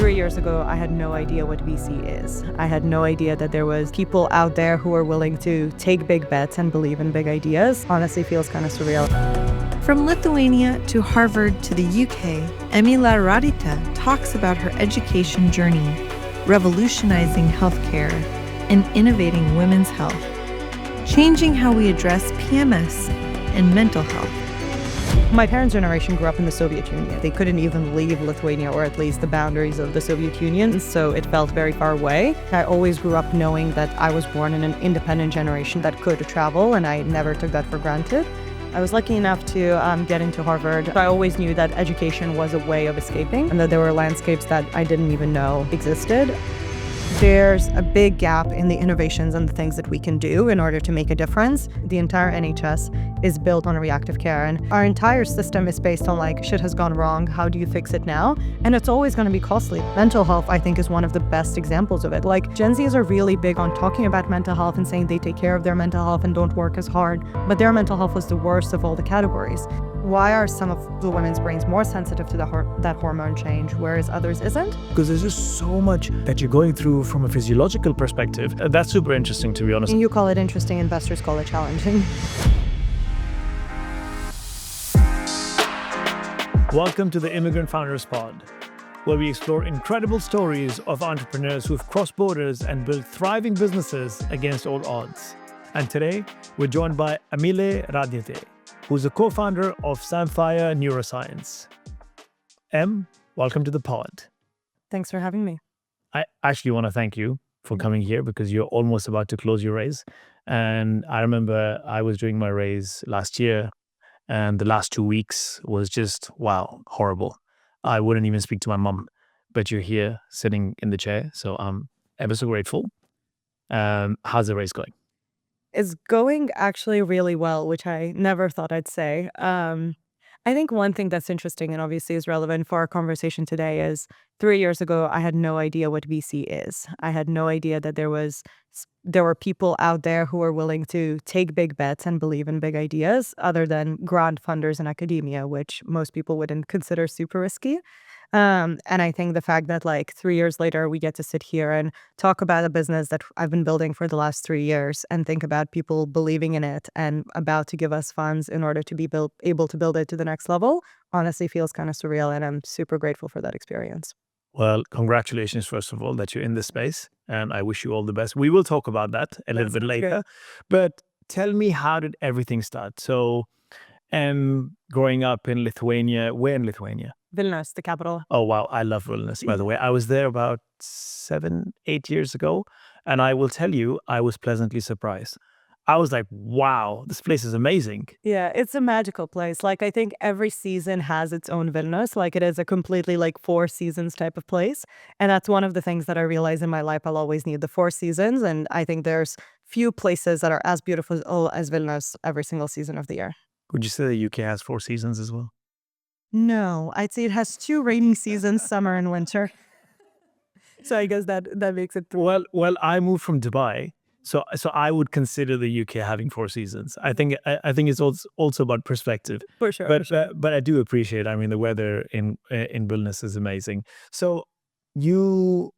3 years ago, I had no idea what VC is. I had no idea that there was people out there who are willing to take big bets and believe in big ideas. Honestly, feels kind of surreal. From Lithuania to Harvard to the UK, Emile Radiate talks about her education journey, revolutionizing healthcare, and innovating women's health, changing how we address PMS and mental health. My parents' generation grew up in the Soviet Union. They couldn't even leave Lithuania, or at least the boundaries of the Soviet Union, so it felt very far away. I always grew up knowing that I was born in an independent generation that could travel, and I never took that for granted. I was lucky enough to get into Harvard. I always knew that education was a way of escaping, and that there were landscapes that I didn't even know existed. There's a big gap in the innovations and the things that we can do in order to make a difference. The entire NHS is built on reactive care, and our entire system is based on like, shit has gone wrong, how do you fix it now? And it's always going to be costly. Mental health, I think, is one of the best examples of it. Like, Gen Zs are really big on talking about mental health and saying they take care of their mental health and don't work as hard, but their mental health was the worst of all the categories. Why are some of the women's brains more sensitive to that hormone change, whereas others isn't? Because there's just so much that you're going through from a physiological perspective. That's super interesting, to be honest. And you call it interesting, investors call it challenging. Welcome to the Immigrant Founders Pod, where we explore incredible stories of entrepreneurs who've crossed borders and built thriving businesses against all odds. And today, we're joined by Amile Radiate, who's a co-founder of Samphire Neuroscience. Welcome to the pod. Thanks for having me. I actually want to thank you for coming here because you're almost about to close your raise. And I remember I was doing my raise last year, and the last 2 weeks was just, wow, horrible. I wouldn't even speak to my mom, but you're here sitting in the chair. So I'm ever so grateful. How's the raise going? It's going actually really well, which I never thought I'd say. I think one thing that's interesting and obviously is relevant for our conversation today is 3 years ago, I had no idea what VC is. I had no idea that there were people out there who were willing to take big bets and believe in big ideas other than grant funders in academia, which most people wouldn't consider super risky. And I think the fact that like 3 years later, we get to sit here and talk about a business that I've been building for the last 3 years and think about people believing in it and about to give us funds in order to be able to build it to the next level, honestly feels kind of surreal. And I'm super grateful for that experience. Well, congratulations, first of all, that you're in this space. And I wish you all the best. We will talk about that a little bit later. Good. But tell me, how did everything start? So, growing up in Lithuania, where in Lithuania? Vilnius, the capital. Oh, wow. I love Vilnius, by the way. I was there about 7-8 years ago. And I will tell you, I was pleasantly surprised. I was like, wow, this place is amazing. Yeah, it's a magical place. Like, I think every season has its own Vilnius. Like, it is a completely like 4 seasons type of place. And that's one of the things that I realize in my life. I'll always need the 4 seasons. And I think there's few places that are as beautiful as Vilnius every single season of the year. Would you say the UK has 4 seasons as well? No, I'd say it has 2 rainy seasons, summer and winter. So I guess that makes it 3. Well, I moved from Dubai. So I would consider the UK having 4 seasons. I think it's also about perspective. For sure. But I do appreciate. I mean, the weather in Vilnius is amazing. So you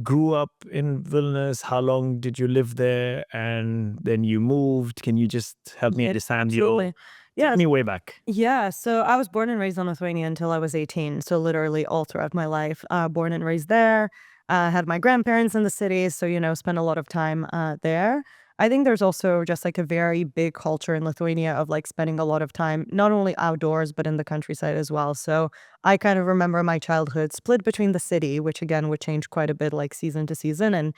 grew up in Vilnius. How long did you live there? And then you moved. Can you just help me understand Absolutely. Take me way back. Yeah, so I was born and raised in Lithuania until I was 18. So literally all throughout my life, born and raised there. Had my grandparents in the city, so, spent a lot of time there. I think there's also just like a very big culture in Lithuania of like spending a lot of time, not only outdoors, but in the countryside as well. So I kind of remember my childhood split between the city, which again would change quite a bit like season to season. And,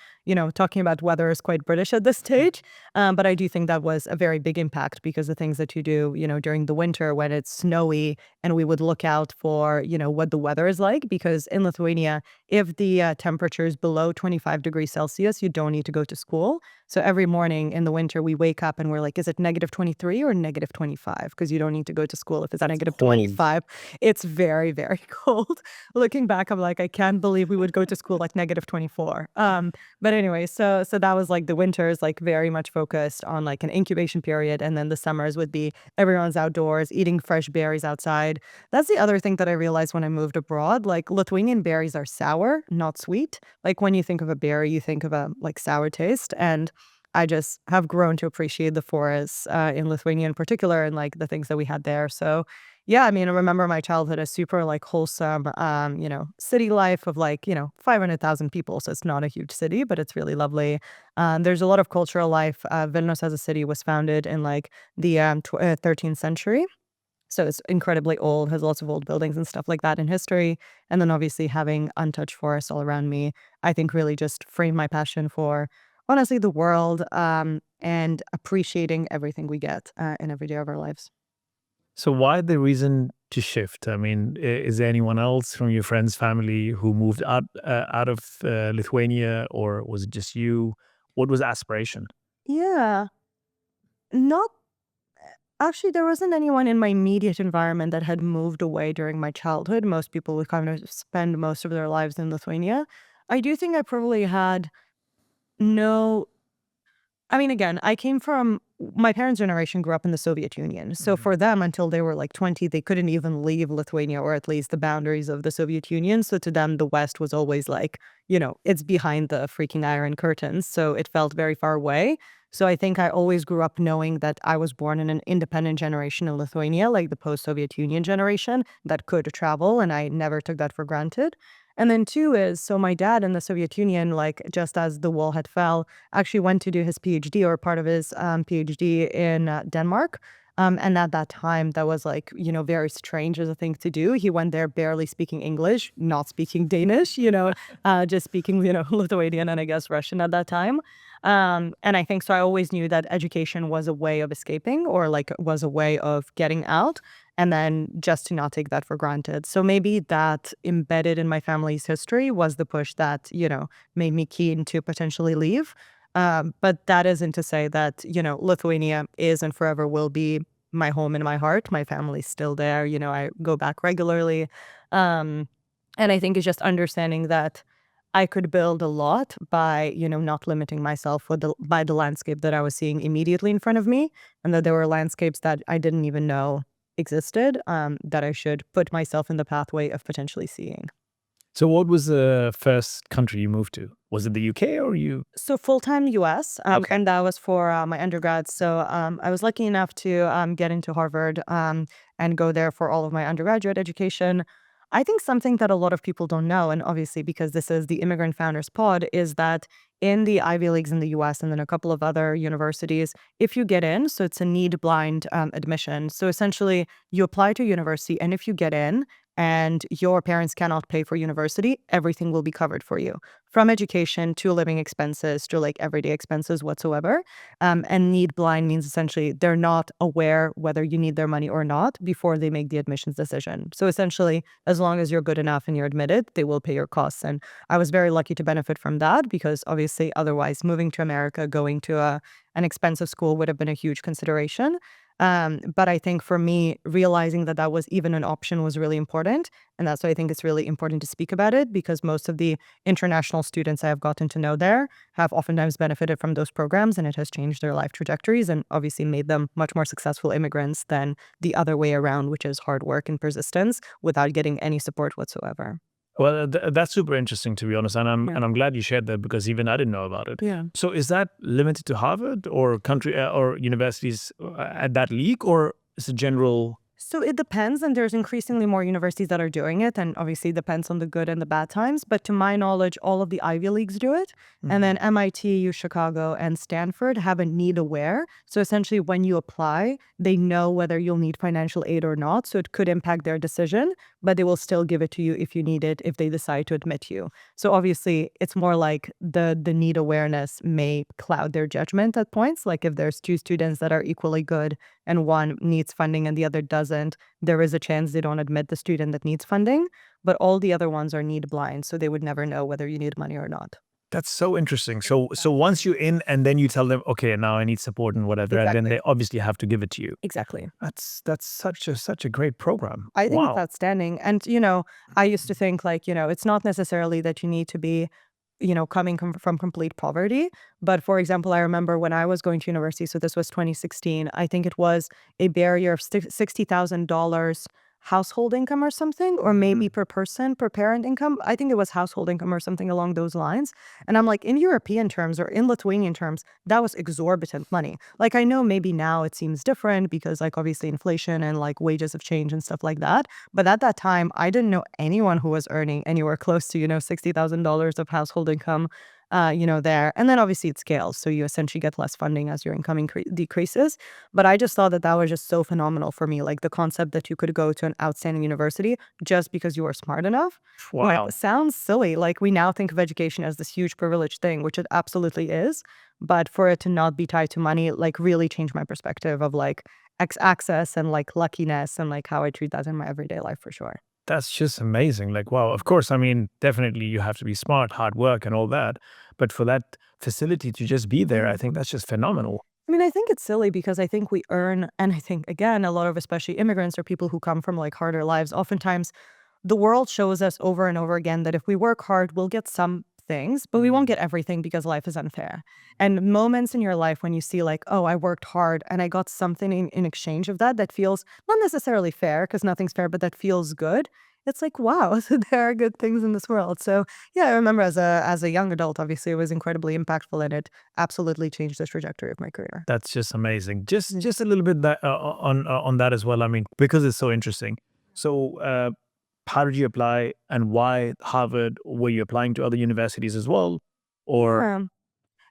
talking about weather is quite British at this stage. But I do think that was a very big impact because the things that you do, during the winter when it's snowy and we would look out for, what the weather is like. Because in Lithuania, if the temperature is below 25 degrees Celsius, you don't need to go to school. So every morning in the winter, we wake up and we're like, is it negative 23 or negative 25? Because you don't need to go to school if it's negative 25. It's very, very, very cold. Looking back, I'm like, I can't believe we would go to school like -24. But anyway, so that was like the winters, like very much focused on like an incubation period. And then the summers would be everyone's outdoors, eating fresh berries outside. That's the other thing that I realized when I moved abroad. Like Lithuanian berries are sour, not sweet. Like when you think of a berry, you think of a like sour taste. And I just have grown to appreciate the forests in Lithuania in particular and like the things that we had there. So yeah, I mean, I remember my childhood as super like wholesome, city life of like, 500,000 people. So it's not a huge city, but it's really lovely. There's a lot of cultural life. Vilnius as a city was founded in like the 13th century. So it's incredibly old, has lots of old buildings and stuff like that in history. And then obviously having untouched forests all around me, I think really just framed my passion for honestly the world and appreciating everything we get in every day of our lives. So why the reason to shift? I mean, is there anyone else from your friends, family who moved out of Lithuania, or was it just you? What was the aspiration? Yeah, not actually, there wasn't anyone in my immediate environment that had moved away during my childhood. Most people would kind of spend most of their lives in Lithuania. I do think I probably had no I mean, again, I came from my parents' generation grew up in the Soviet Union. So Mhm. for them, until they were like 20, they couldn't even leave Lithuania or at least the boundaries of the Soviet Union. So to them, the West was always like, it's behind the freaking Iron Curtains. So it felt very far away. So I think I always grew up knowing that I was born in an independent generation in Lithuania, like the post-Soviet Union generation that could travel. And I never took that for granted. And then two is, so my dad in the Soviet Union, like just as the wall had fell, actually went to do his PhD or part of his PhD in Denmark. And at that time, that was like, very strange as a thing to do. He went there barely speaking English, not speaking Danish, just speaking, Lithuanian and I guess Russian at that time. And I think so I always knew that education was a way of escaping or like was a way of getting out. And then just to not take that for granted. So maybe that embedded in my family's history was the push that, made me keen to potentially leave. But that isn't to say that, Lithuania is and forever will be my home and my heart. My family's still there. I go back regularly. Um, and I think it's just understanding that I could build a lot by, not limiting myself by the landscape that I was seeing immediately in front of me. And that there were landscapes that I didn't even know existed that I should put myself in the pathway of potentially seeing. So what was the first country you moved to? Was it the UK or you? So full-time US, Okay. and that was for my undergrad. So I was lucky enough to get into Harvard and go there for all of my undergraduate education. I think something that a lot of people don't know, and obviously because this is the Immigrant Founders Pod, is that in the Ivy Leagues in the US and then a couple of other universities, if you get in, so it's a need blind admission. So essentially, you apply to university, and if you get in and your parents cannot pay for university, everything will be covered for you from education to living expenses to like everyday expenses whatsoever. And need blind means essentially they're not aware whether you need their money or not before they make the admissions decision. So essentially, as long as you're good enough and you're admitted, they will pay your costs. And I was very lucky to benefit from that because obviously otherwise moving to America, going to an expensive school would have been a huge consideration. But I think for me, realizing that that was even an option was really important. And that's why I think it's really important to speak about it because most of the international students I have gotten to know there have oftentimes benefited from those programs and it has changed their life trajectories and obviously made them much more successful immigrants than the other way around, which is hard work and persistence without getting any support whatsoever. Well, that's super interesting to be honest, and I'm Yeah. and I'm glad you shared that because even I didn't know about it. Yeah. So is that limited to Harvard or country or universities at that league, or is it general? So it depends, and there's increasingly more universities that are doing it, and obviously it depends on the good and the bad times. But to my knowledge, all of the Ivy Leagues do it, and then MIT, U Chicago, and Stanford have a need aware. So essentially, when you apply, they know whether you'll need financial aid or not. So it could impact their decision, but they will still give it to you if you need it if they decide to admit you. So obviously, it's more like the need awareness may cloud their judgment at points. Like if there's two students that are equally good and one needs funding and the other doesn't, there is a chance they don't admit the student that needs funding. But all the other ones are need blind, so they would never know whether you need money or not. That's so interesting. So once you're in, and then you tell them, okay, now I need support and whatever, and then Exactly. they obviously have to give it to you. Exactly. That's such a great program. I think it's Wow. outstanding. And, I used to think like, it's not necessarily that you need to be, coming from complete poverty. But for example, I remember when I was going to university, so this was 2016, I think it was a barrier of $60,000 household income or something, or maybe per person, per parent income. I think it was household income or something along those lines. And I'm like, in European terms or in Lithuanian terms, that was exorbitant money. Like, I know maybe now it seems different because like obviously inflation and like wages have changed and stuff like that. But at that time, I didn't know anyone who was earning anywhere close to, $60,000 of household income, there. And then obviously it scales. So you essentially get less funding as your income decreases. But I just thought that that was just so phenomenal for me. Like the concept that you could go to an outstanding university just because you were smart enough. Wow. Sounds silly. Like we now think of education as this huge privileged thing, which it absolutely is. But for it to not be tied to money, like really changed my perspective of like access and like luckiness and like how I treat that in my everyday life for sure. That's just amazing. Like, wow, of course, I mean, definitely you have to be smart, hard work, and all that. But for that facility to just be there, I think that's just phenomenal. I mean, I think it's silly because I think we earn, and I think, again, a lot of especially immigrants or people who come from like harder lives, oftentimes the world shows us over and over again that if we work hard, we'll get some things, but we won't get everything because life is unfair. And moments in your life when you see like, oh, I worked hard and I got something in exchange of that feels not necessarily fair because nothing's fair, but that feels good. It's like, wow, so there are good things in this world. So yeah, I remember as a young adult, obviously it was incredibly impactful and it absolutely changed the trajectory of my career. That's just amazing. Just a little bit that on that as well. I mean, because it's so interesting. So, how did you apply, and why Harvard? Were you applying to other universities as well, or Yeah.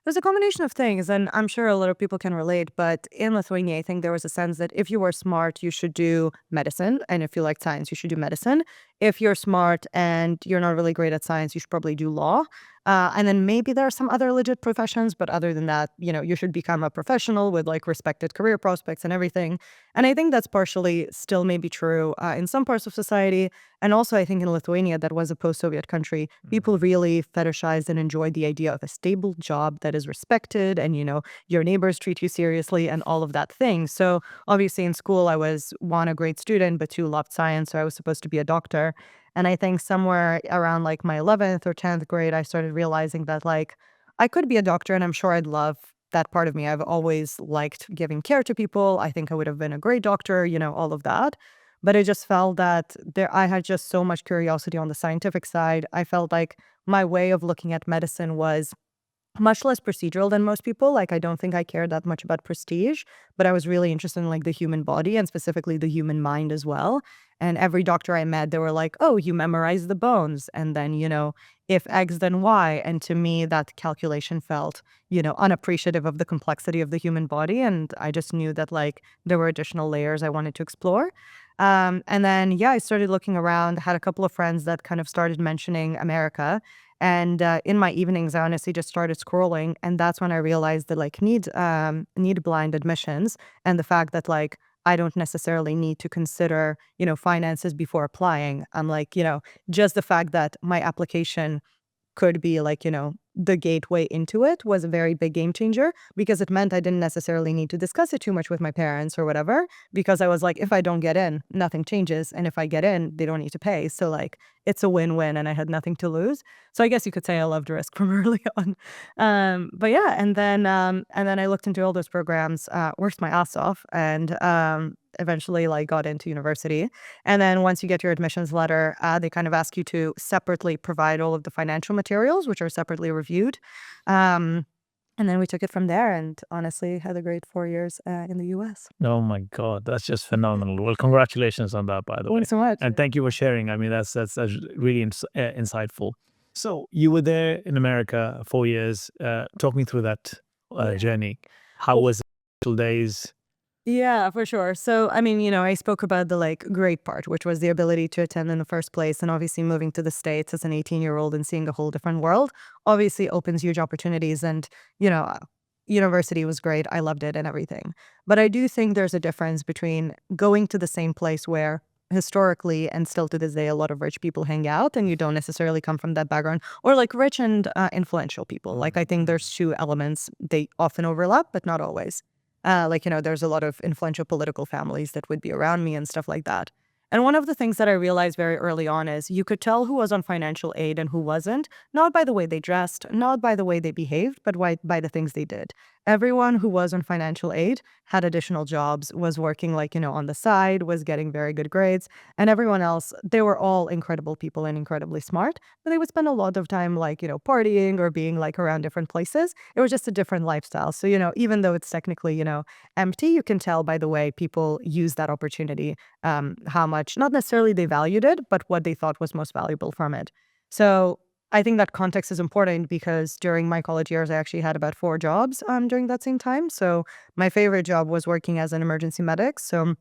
There's a combination of things, and I'm sure a lot of people can relate. But in Lithuania, I think there was a sense that if you were smart, you should do medicine. And if you like science, you should do medicine. If you're smart and you're not really great at science, you should probably do law. And then maybe there are some other legit professions, but other than that, you should become a professional with like respected career prospects and everything. And I think that's partially still maybe true in some parts of society. And also, I think in Lithuania, that was a post-Soviet country, people really fetishized and enjoyed the idea of a stable job that is respected and, your neighbors treat you seriously and all of that thing. So obviously in school, I was one, a great student, but two, loved science. So I was supposed to be a doctor. And I think somewhere around like my 11th or 10th grade, I started realizing that like I could be a doctor and I'm sure I'd love that part of me. I've always liked giving care to people. I think I would have been a great doctor, all of that. But I just felt that I had just so much curiosity on the scientific side. I felt like my way of looking at medicine was much less procedural than most people. Like, I don't think I cared that much about prestige, but I was really interested in like the human body and specifically the human mind as well. And every doctor I met, they were like, oh, you memorize the bones. And then, if X, then Y. And to me, that calculation felt, unappreciative of the complexity of the human body. And I just knew that like there were additional layers I wanted to explore. And then, yeah, I started looking around, had a couple of friends that kind of started mentioning America. And in my evenings, I honestly just started scrolling, and that's when I realized that like need blind admissions, and the fact that like I don't necessarily need to consider finances before applying. I'm like just the fact that my application could be like, the gateway into it was a very big game changer because it meant I didn't necessarily need to discuss it too much with my parents or whatever, because I was like, if I don't get in, nothing changes. And if I get in, they don't need to pay. So like it's a win-win and I had nothing to lose. So I guess you could say I loved risk from early on. But yeah, and then I looked into all those programs, worked my ass off and eventually like got into university. And then once you get your admissions letter, they kind of ask you to separately provide all of the financial materials, which are separately reviewed. And then we took it from there and honestly had a great 4 years in the US. oh my God, that's just phenomenal. Well, congratulations on that, by the way. Thanks so much. And thank you for sharing. I mean, that's really insightful. So you were there in America 4 years. Talk me through that journey. How was it? Days? Yeah, for sure. So, I mean, I spoke about the like great part, which was the ability to attend in the first place. And obviously moving to the States as an 18-year-old and seeing a whole different world obviously opens huge opportunities. And, university was great. I loved it and everything. But I do think there's a difference between going to the same place where historically and still to this day, a lot of rich people hang out, and you don't necessarily come from that background, or like rich and influential people. Like, I think there's two elements. They often overlap, but not always. There's a lot of influential political families that would be around me and stuff like that. And one of the things that I realized very early on is you could tell who was on financial aid and who wasn't, not by the way they dressed, not by the way they behaved, but by the things they did. Everyone who was on financial aid had additional jobs, was working on the side, was getting very good grades. And everyone else, they were all incredible people and incredibly smart, but they would spend a lot of time partying or being like around different places. It was just a different lifestyle. So, even though it's technically, empty, you can tell by the way people use that opportunity, how much, not necessarily they valued it, but what they thought was most valuable from it. So I think that context is important because during my college years, I actually had about 4 jobs during that same time. So my favorite job was working as an emergency medic. So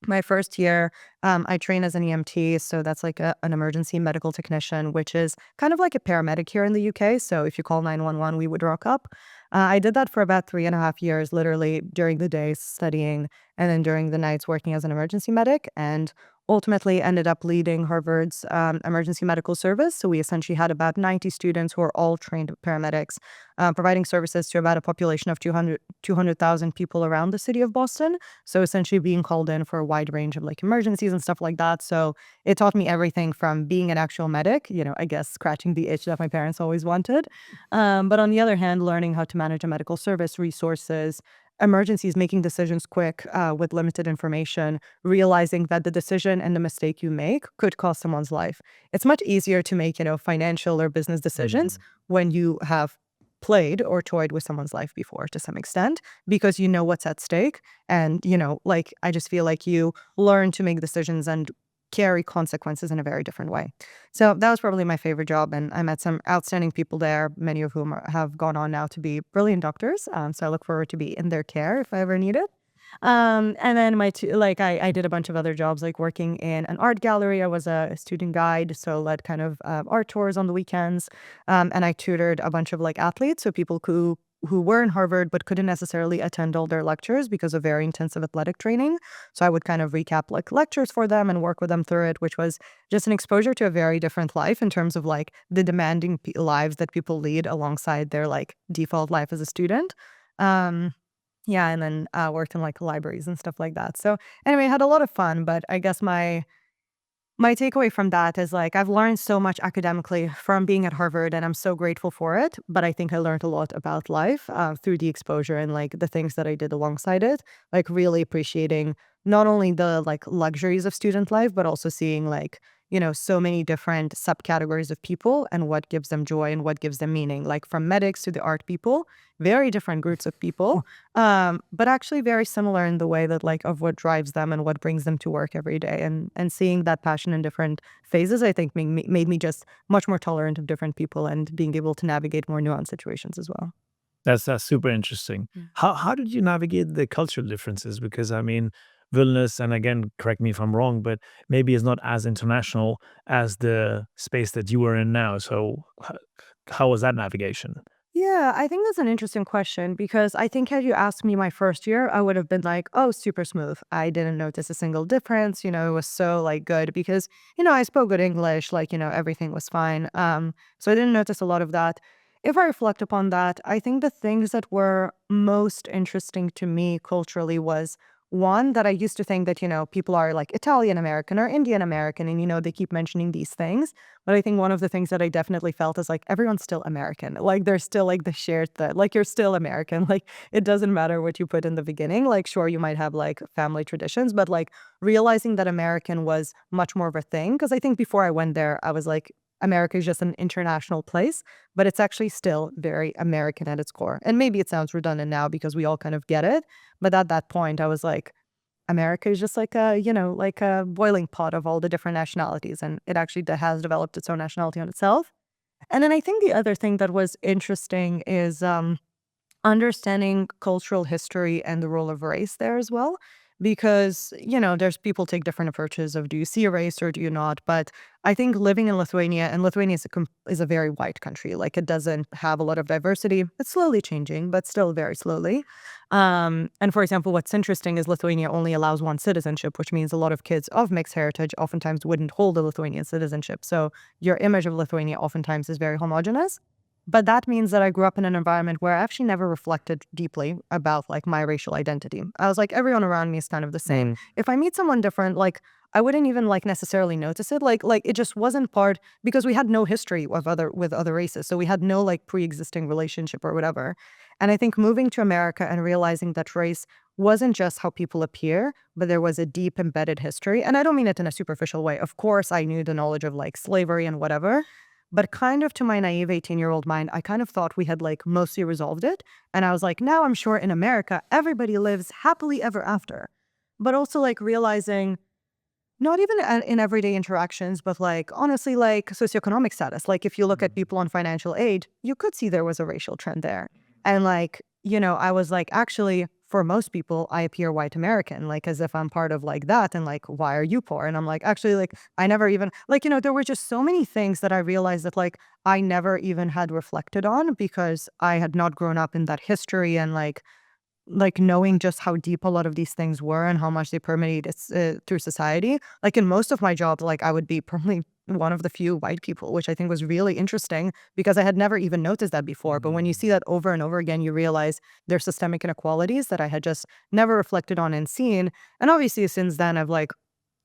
my first year, I trained as an EMT. So that's like an emergency medical technician, which is kind of like a paramedic here in the UK. So if you call 911, we would rock up. I did that for about 3.5 years, literally during the days studying and then during the nights working as an emergency medic. And ultimately ended up leading Harvard's emergency medical service. So we essentially had about 90 students who are all trained paramedics, providing services to about a population of 200,000 people around the city of Boston. So essentially being called in for a wide range of like emergencies and stuff like that. So it taught me everything from being an actual medic, I guess scratching the itch that my parents always wanted. But on the other hand, learning how to manage a medical service, resources, emergencies, making decisions quick with limited information, realizing that the decision and the mistake you make could cost someone's life. It's much easier to make, financial or business decisions when you have played or toyed with someone's life before to some extent, because you know what's at stake. And, I just feel like you learn to make decisions and carry consequences in a very different way. So that was probably my favorite job, and I met some outstanding people there, many of whom have gone on now to be brilliant doctors. So I look forward to be in their care if I ever need it. And then I did a bunch of other jobs, like working in an art gallery. I was a student guide, so led kind of art tours on the weekends, and I tutored a bunch of like athletes, so people who were in Harvard but couldn't necessarily attend all their lectures because of very intensive athletic training. So I would kind of recap like lectures for them and work with them through it, which was just an exposure to a very different life in terms of like the demanding lives that people lead alongside their like default life as a student. Yeah, and then worked in like libraries and stuff like that. So anyway, I had a lot of fun, but I guess my takeaway from that is like I've learned so much academically from being at Harvard, and I'm so grateful for it. But I think I learned a lot about life through the exposure and like the things that I did alongside it, like really appreciating not only the like luxuries of student life, but also seeing like, so many different subcategories of people and what gives them joy and what gives them meaning, like from medics to the art people, very different groups of people, but actually very similar in the way that like of what drives them and what brings them to work every day. And seeing that passion in different phases, I think made me just much more tolerant of different people and being able to navigate more nuanced situations as well. That's super interesting. How did you navigate the cultural differences? Because I mean, Vilnius, and again, correct me if I'm wrong, but maybe is not as international as the space that you are in now. So how was that navigation? Yeah, I think that's an interesting question because I think had you asked me my first year, I would have been like, oh, super smooth. I didn't notice a single difference. It was so like good because, I spoke good English, like, everything was fine. So I didn't notice a lot of that. If I reflect upon that, I think the things that were most interesting to me culturally was one that I used to think that, people are like Italian American or Indian American and, they keep mentioning these things. But I think one of the things that I definitely felt is like everyone's still American. Like there's still like the shared that like you're still American. Like it doesn't matter what you put in the beginning. Like sure, you might have like family traditions, but like realizing that American was much more of a thing. Because I think before I went there, I was like, America is just an international place, but it's actually still very American at its core. And maybe it sounds redundant now because we all kind of get it. But at that point, I was like, America is just like like a boiling pot of all the different nationalities. And it actually has developed its own nationality on itself. And then I think the other thing that was interesting is understanding cultural history and the role of race there as well. because, there's people take different approaches of do you see a race or do you not? But I think living in Lithuania, and Lithuania is a very white country. Like, it doesn't have a lot of diversity. It's slowly changing, but still very slowly. And for example, what's interesting is Lithuania only allows one citizenship, which means a lot of kids of mixed heritage oftentimes wouldn't hold a Lithuanian citizenship. So your image of Lithuania oftentimes is very homogenous. But that means that I grew up in an environment where I actually never reflected deeply about like my racial identity. I was like, everyone around me is kind of the same. If I meet someone different, like I wouldn't even like necessarily notice it. Like it just wasn't part, because we had no history with other races. So we had no like pre-existing relationship or whatever. And I think moving to America and realizing that race wasn't just how people appear, but there was a deep embedded history. And I don't mean it in a superficial way. Of course, I knew the knowledge of like slavery and whatever. But kind of to my naive 18-year-old mind, I kind of thought we had like mostly resolved it. And I was like, now I'm sure in America, everybody lives happily ever after. But also like realizing, not even in everyday interactions, but like honestly, like socioeconomic status. Like if you look at people on financial aid, you could see there was a racial trend there. And like, I was like, actually, for most people, I appear white American, like as if I'm part of like that. And like, why are you poor? And I'm like, actually, like, I never even, like, there were just so many things that I realized that like I never even had reflected on because I had not grown up in that history and like knowing just how deep a lot of these things were and how much they permeate through society. Like in most of my jobs, like I would be probably one of the few white people, which I think was really interesting because I had never even noticed that before. But when you see that over and over again, you realize there's systemic inequalities that I had just never reflected on and seen. And obviously since then I've like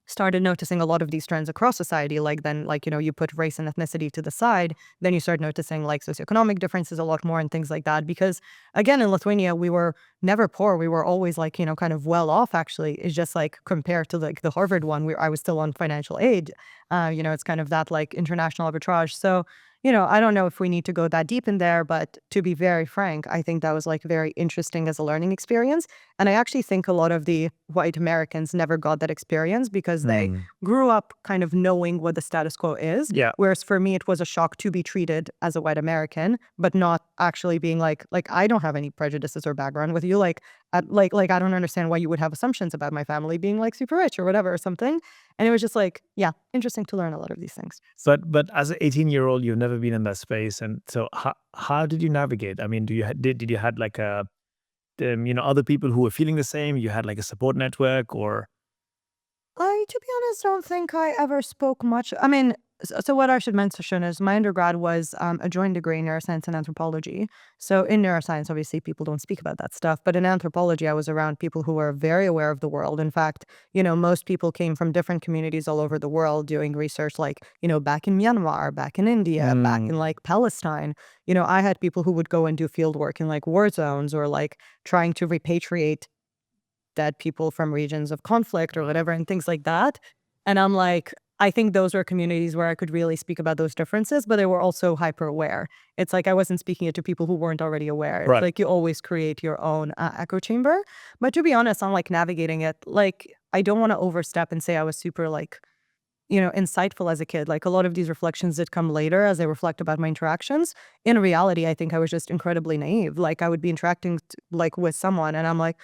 started noticing a lot of these trends across society. Like then, like, you put race and ethnicity to the side, then you start noticing like socioeconomic differences a lot more and things like that. Because again, in Lithuania, we were never poor. We were always like, kind of well off actually. It's just like compared to like the Harvard one where I was still on financial aid, it's kind of that like international arbitrage. So, I don't know if we need to go that deep in there, but to be very frank, I think that was like very interesting as a learning experience. And I actually think a lot of the white Americans never got that experience because they grew up kind of knowing what the status quo is. Yeah. Whereas for me, it was a shock to be treated as a white American, but not actually being like I don't have any prejudices or background with you. Like I don't understand why you would have assumptions about my family being like super rich or whatever or something. And it was just like, yeah, interesting to learn a lot of these things. But as an 18-year-old, you've never been in that space, and so how did you navigate? I mean, did you had like a other people who were feeling the same? You had like a support network, or To be honest, don't think I ever spoke much. I mean, so what I should mention is my undergrad was a joint degree in neuroscience and anthropology. So in neuroscience, obviously, people don't speak about that stuff. But in anthropology, I was around people who were very aware of the world. In fact, most people came from different communities all over the world doing research, like, back in Myanmar, back in India, back in like Palestine. I had people who would go and do field work in like war zones or like trying to repatriate dead people from regions of conflict or whatever and things like that. And I'm like, I think those were communities where I could really speak about those differences, but they were also hyper aware. It's like I wasn't speaking it to people who weren't already aware. It's Right. like you always create your own echo chamber. But to be honest, I'm like navigating it. Like I don't want to overstep and say I was super like, insightful as a kid. Like a lot of these reflections did come later as I reflect about my interactions. In reality, I think I was just incredibly naive. Like I would be interacting like with someone and I'm like,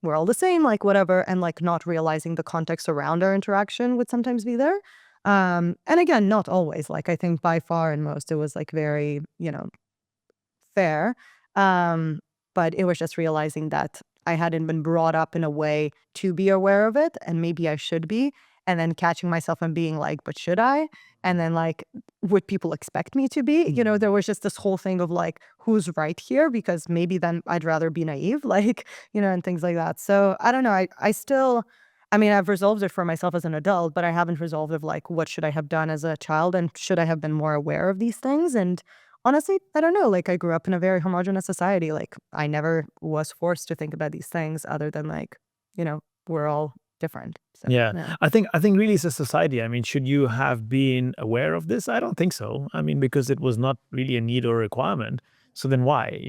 we're all the same, like whatever. And like not realizing the context around our interaction would sometimes be there. And again, not always. Like I think by far and most, it was like very, fair. But it was just realizing that I hadn't been brought up in a way to be aware of it. And maybe I should be. And then catching myself and being like, but should I? And then like, would people expect me to be? There was just this whole thing of like, who's right here? Because maybe then I'd rather be naive, like, and things like that. So I don't know. I still, I mean, I've resolved it for myself as an adult, but I haven't resolved of like, what should I have done as a child? And should I have been more aware of these things? And honestly, I don't know. Like I grew up in a very homogenous society. Like I never was forced to think about these things other than like, we're all different. So, yeah. I think really it's a society. I mean, should you have been aware of this? I don't think so. I mean, because it was not really a need or requirement. So then why,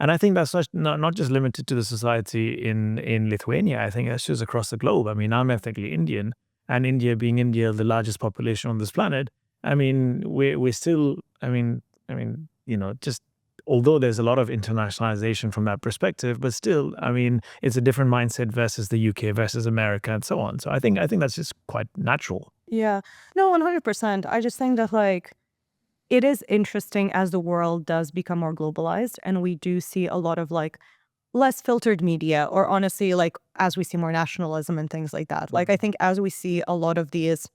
And I think that's not just limited to the society in Lithuania. I think that's just across the globe. I mean, I'm ethnically Indian, and India being India, the largest population on this planet. I mean, we're still, just although there's a lot of internationalization from that perspective, but still, I mean, it's a different mindset versus the UK versus America and so on. So I think that's just quite natural. Yeah. No, 100%. I just think that like it is interesting as the world does become more globalized and we do see a lot of like less filtered media, or honestly, like as we see more nationalism and things like that. Like I think as we see a lot of these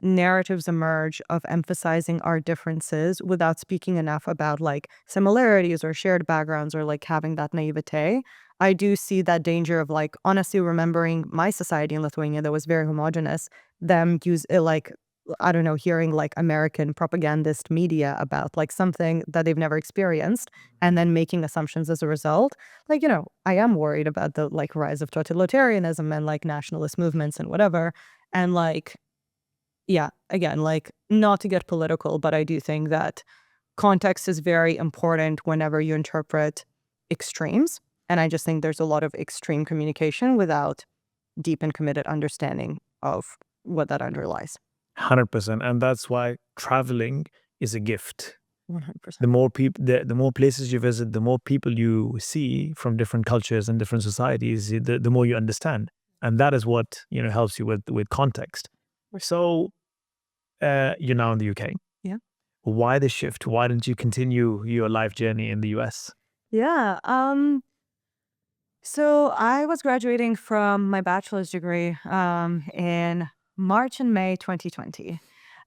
narratives emerge of emphasizing our differences without speaking enough about like similarities or shared backgrounds or like having that naivete, I do see that danger of like honestly remembering my society in Lithuania that was very homogenous, them use it like I don't know, hearing like American propagandist media about like something that they've never experienced and then making assumptions as a result. Like, I am worried about the like rise of totalitarianism and like nationalist movements and whatever. And like, yeah, again, like not to get political, but I do think that context is very important whenever you interpret extremes. And I just think there's a lot of extreme communication without deep and committed understanding of what that underlies. 100%. And that's why traveling is a gift. 100%. The more people, the more places you visit, the more people you see from different cultures and different societies, the more you understand. And that is what, helps you with context. So you're now in the UK. Yeah. Why the shift? Why didn't you continue your life journey in the US? Yeah. So I was graduating from my bachelor's degree in March and May 2020.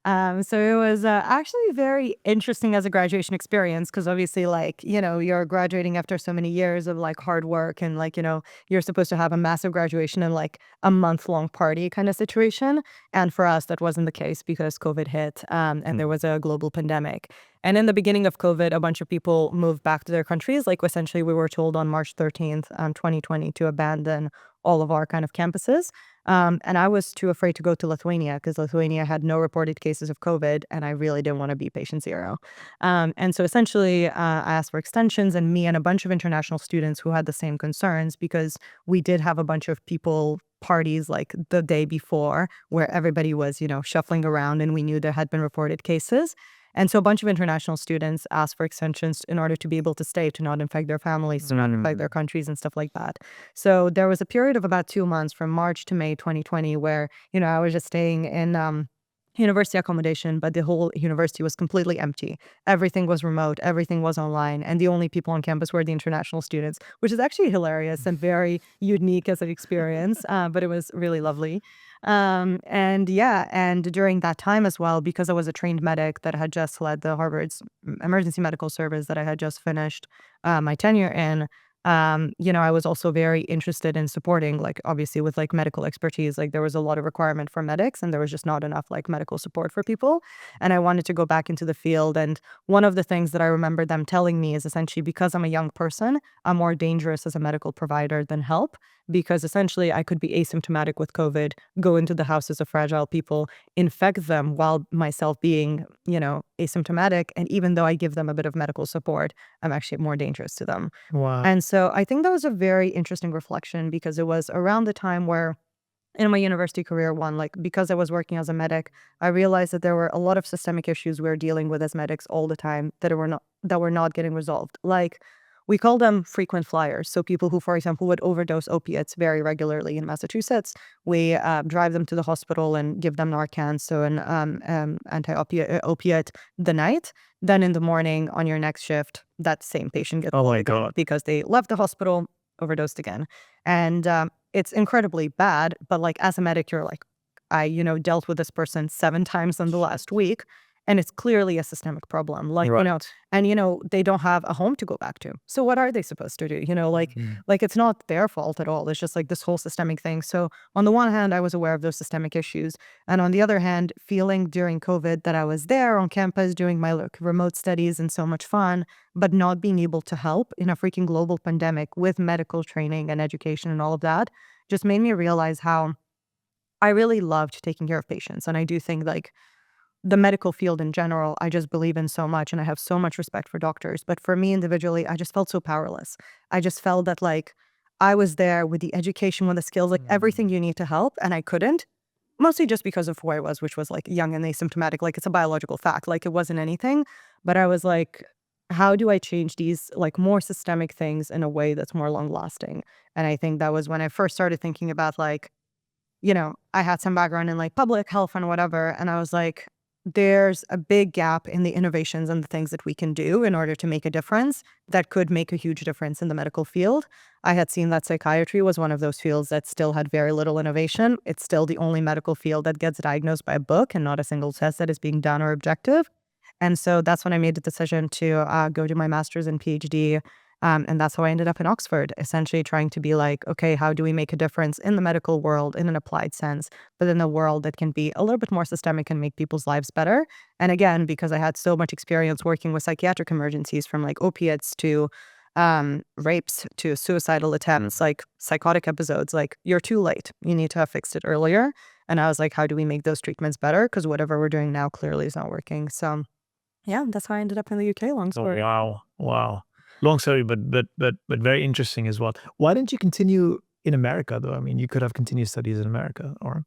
So it was actually very interesting as a graduation experience because obviously, like, you're graduating after so many years of like hard work and like, you're supposed to have a massive graduation and like a month-long party kind of situation. And for us, that wasn't the case because COVID hit and there was a global pandemic. And in the beginning of COVID, a bunch of people moved back to their countries. Like essentially, we were told on March 13th, 2020 to abandon all of our kind of campuses. And I was too afraid to go to Lithuania because Lithuania had no reported cases of COVID and I really didn't want to be patient zero. And so essentially, I asked for extensions, and me and a bunch of international students who had the same concerns, because we did have a bunch of people parties like the day before where everybody was, shuffling around and we knew there had been reported cases. And so a bunch of international students asked for extensions in order to be able to stay, to not infect their families, to not infect their countries and stuff like that. So there was a period of about 2 months from March to May 2020 where, I was just staying in university accommodation, but the whole university was completely empty. Everything was remote, everything was online, and the only people on campus were the international students, which is actually hilarious and very unique as an experience, but it was really lovely. And during that time as well, because I was a trained medic that had just led the Harvard's emergency medical service that I had just finished my tenure in, I was also very interested in supporting, like, obviously with like medical expertise, like there was a lot of requirement for medics and there was just not enough like medical support for people. And I wanted to go back into the field. And one of the things that I remember them telling me is essentially because I'm a young person, I'm more dangerous as a medical provider than help, because essentially I could be asymptomatic with COVID, go into the houses of fragile people, infect them while myself being, asymptomatic. And even though I give them a bit of medical support, I'm actually more dangerous to them. Wow. And so I think that was a very interesting reflection because it was around the time where in my university career, because I was working as a medic, I realized that there were a lot of systemic issues we were dealing with as medics all the time that were not getting resolved. Like, we call them frequent flyers. So people who, for example, would overdose opiates very regularly in Massachusetts, we drive them to the hospital and give them Narcan, so an anti-opiate the night. Then in the morning on your next shift, that same patient gets Oh my God. because they left the hospital, overdosed again. And it's incredibly bad. But like as a medic, you're like, I, dealt with this person 7 times in the last week. And it's clearly a systemic problem, like, Right. and, they don't have a home to go back to. So what are they supposed to do? Like it's not their fault at all. It's just like this whole systemic thing. So on the one hand, I was aware of those systemic issues. And on the other hand, feeling during COVID that I was there on campus doing my remote studies and so much fun, but not being able to help in a freaking global pandemic with medical training and education and all of that just made me realize how I really loved taking care of patients. And I do think like the medical field in general, I just believe in so much and I have so much respect for doctors. But for me individually, I just felt so powerless. I just felt that like I was there with the education, with the skills, like everything you need to help, and I couldn't. Mostly just because of who I was, which was like young and asymptomatic. Like it's a biological fact. Like it wasn't anything. But I was like, how do I change these like more systemic things in a way that's more long lasting? And I think that was when I first started thinking about like, I had some background in like public health and whatever. And I was like, there's a big gap in the innovations and the things that we can do in order to make a difference that could make a huge difference in the medical field. I had seen that psychiatry was one of those fields that still had very little innovation. It's still the only medical field that gets diagnosed by a book and not a single test that is being done or objective. And so that's when I made the decision to go do my master's and PhD. And that's how I ended up in Oxford, essentially trying to be like, okay, how do we make a difference in the medical world in an applied sense, but in a world that can be a little bit more systemic and make people's lives better? And again, because I had so much experience working with psychiatric emergencies from like opiates to rapes to suicidal attempts, like psychotic episodes, like you're too late. You need to have fixed it earlier. And I was like, how do we make those treatments better? Because whatever we're doing now clearly is not working. So yeah, that's how I ended up in the UK. Long story. Wow. Long story, but very interesting as well. Why didn't you continue in America though? I mean, you could have continued studies in America, or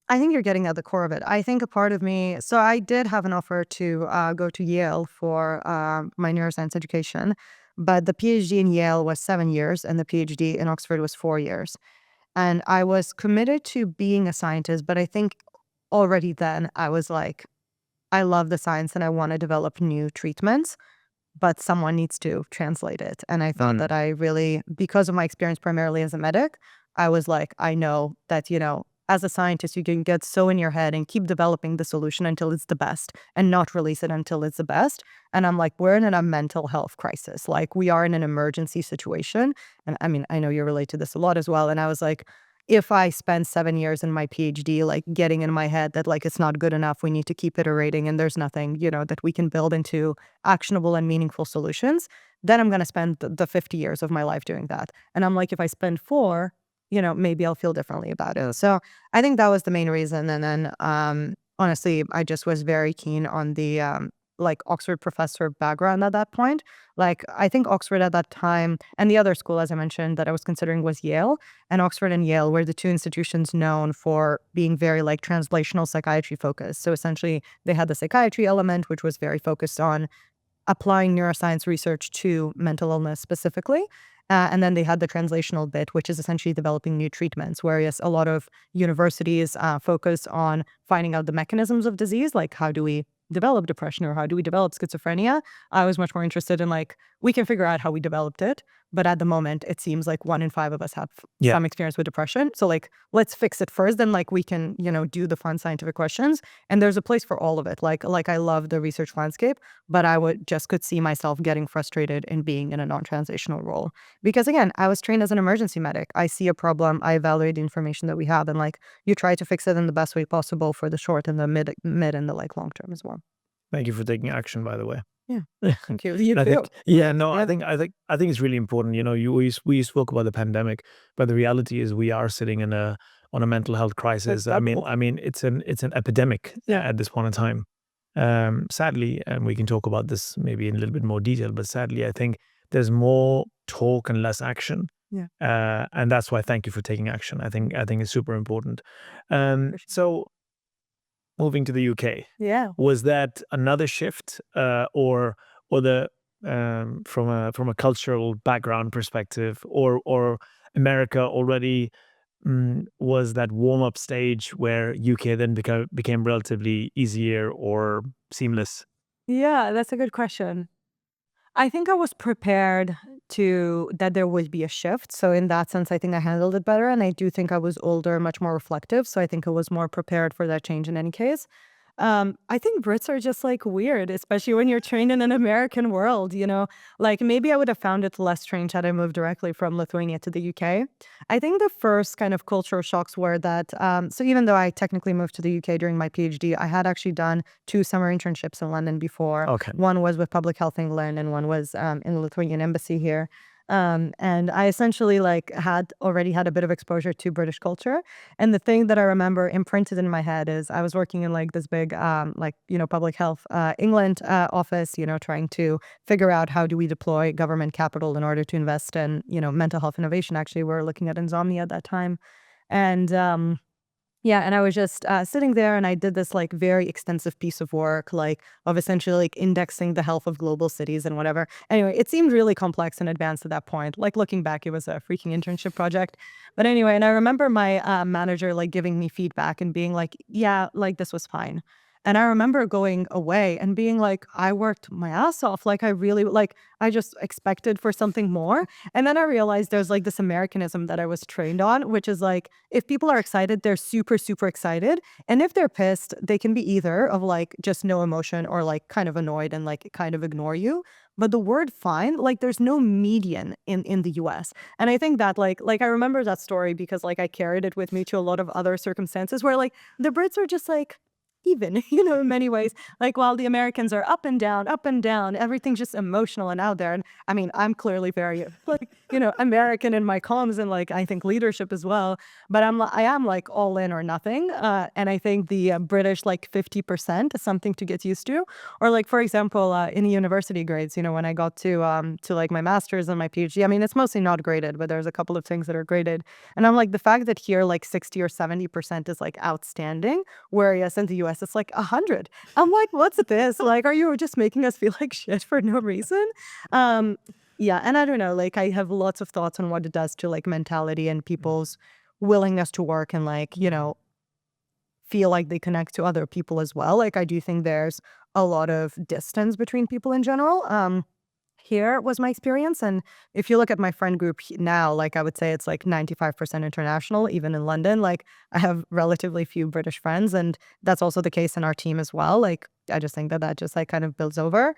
I think you're getting at the core of it. I think a part of me, so I did have an offer to go to Yale for my neuroscience education, but the PhD in Yale was 7 years and the PhD in Oxford was 4 years. And I was committed to being a scientist, but I think already then I was like, I love the science and I want to develop new treatments, but someone needs to translate it. And I thought that I really, because of my experience primarily as a medic, I was like, I know that, as a scientist, you can get so in your head and keep developing the solution until it's the best and not release it until it's the best. And I'm like, we're in a mental health crisis. Like we are in an emergency situation. And I mean, I know you relate to this a lot as well. And I was like, if I spend 7 years in my PhD, like getting in my head that like it's not good enough, we need to keep iterating and there's nothing, that we can build into actionable and meaningful solutions, then I'm going to spend the 50 years of my life doing that. And I'm like, if I spend 4, maybe I'll feel differently about it. So I think that was the main reason. And then honestly, I just was very keen on the like Oxford professor background at that point. Like I think Oxford at that time, and the other school, as I mentioned, that I was considering was Yale. And Oxford and Yale were the two institutions known for being very like translational psychiatry focused. So essentially they had the psychiatry element, which was very focused on applying neuroscience research to mental illness specifically. And then they had the translational bit, which is essentially developing new treatments, whereas a lot of universities focus on finding out the mechanisms of disease, like how do we develop depression or how do we develop schizophrenia. I was much more interested in like, we can figure out how we developed it. But at the moment, it seems like 1 in 5 of us have some experience with depression. So like, let's fix it first. Then like we can, do the fun scientific questions. And there's a place for all of it. Like I love the research landscape, but I could see myself getting frustrated in being in a non-translational role. Because again, I was trained as an emergency medic. I see a problem, I evaluate the information that we have, and like you try to fix it in the best way possible for the short and the mid and the like long term as well. Thank you for taking action, by the way. Yeah, thank you. You I too. think, I think it's really important. We spoke about the pandemic, but the reality is we are sitting on a mental health crisis. I mean, it's an epidemic at this point in time. Sadly, and we can talk about this maybe in a little bit more detail, but sadly, I think there's more talk and less action. Yeah. And that's why thank you for taking action. I think it's super important. So moving to the UK. Yeah. Was that another shift, or the from a cultural background perspective, or America already was that warm up stage where UK then became relatively easier or seamless? Yeah, that's a good question. I think I was prepared that there would be a shift. So in that sense, I think I handled it better. And I do think I was older, much more reflective. So I think I was more prepared for that change in any case. I think Brits are just like weird, especially when you're trained in an American world, like maybe I would have found it less strange had I moved directly from Lithuania to the UK. I think the first kind of cultural shocks were that, so even though I technically moved to the UK during my PhD, I had actually done 2 summer internships in London before. Okay. One was with Public Health England and one was in the Lithuanian embassy here. And I essentially had already had a bit of exposure to British culture. And the thing that I remember imprinted in my head is I was working in this big, Public Health England office, trying to figure out how do we deploy government capital in order to invest in, mental health innovation. Actually, we were looking at insomnia at that time. And, Yeah, and I was just sitting there, and I did this like very extensive piece of work, like of essentially like indexing the health of global cities and whatever. Anyway, it seemed really complex and advanced at that point. Like looking back, it was a freaking internship project. But anyway, and I remember my manager like giving me feedback and being like, "Yeah, like this was fine." And I remember going away and being like, "I worked my ass off. Like I really like I just expected for something more." And then I realized there's like this Americanism that I was trained on, which is like, if people are excited, they're super, super excited. And if they're pissed, they can be either of like just no emotion or like kind of annoyed and like kind of ignore you. But the word fine, like there's no median in the US. And I think that like I remember that story because like I carried it with me to a lot of other circumstances where like the Brits are just like even, in many ways. Like while the Americans are up and down, everything's just emotional and out there. And I mean, I'm clearly very like, American in my comms and like I think leadership as well. But I am like all in or nothing. And I think the British like 50% is something to get used to. Or like for example, in university grades, when I got to like my master's and my PhD, I mean it's mostly not graded, but there's a couple of things that are graded. And I'm like the fact that here like 60 or 70% is like outstanding, whereas in the US it's like 100. I'm like, what's this? Like, are you just making us feel like shit for no reason? Um, yeah, and I don't know, like I have lots of thoughts on what it does to like mentality and people's willingness to work and like, feel like they connect to other people as well. Like I do think there's a lot of distance between people in general. Here was my experience. And if you look at my friend group now, like I would say it's like 95% international, even in London. Like I have relatively few British friends, and that's also the case in our team as well. Like I just think that that just like kind of builds over.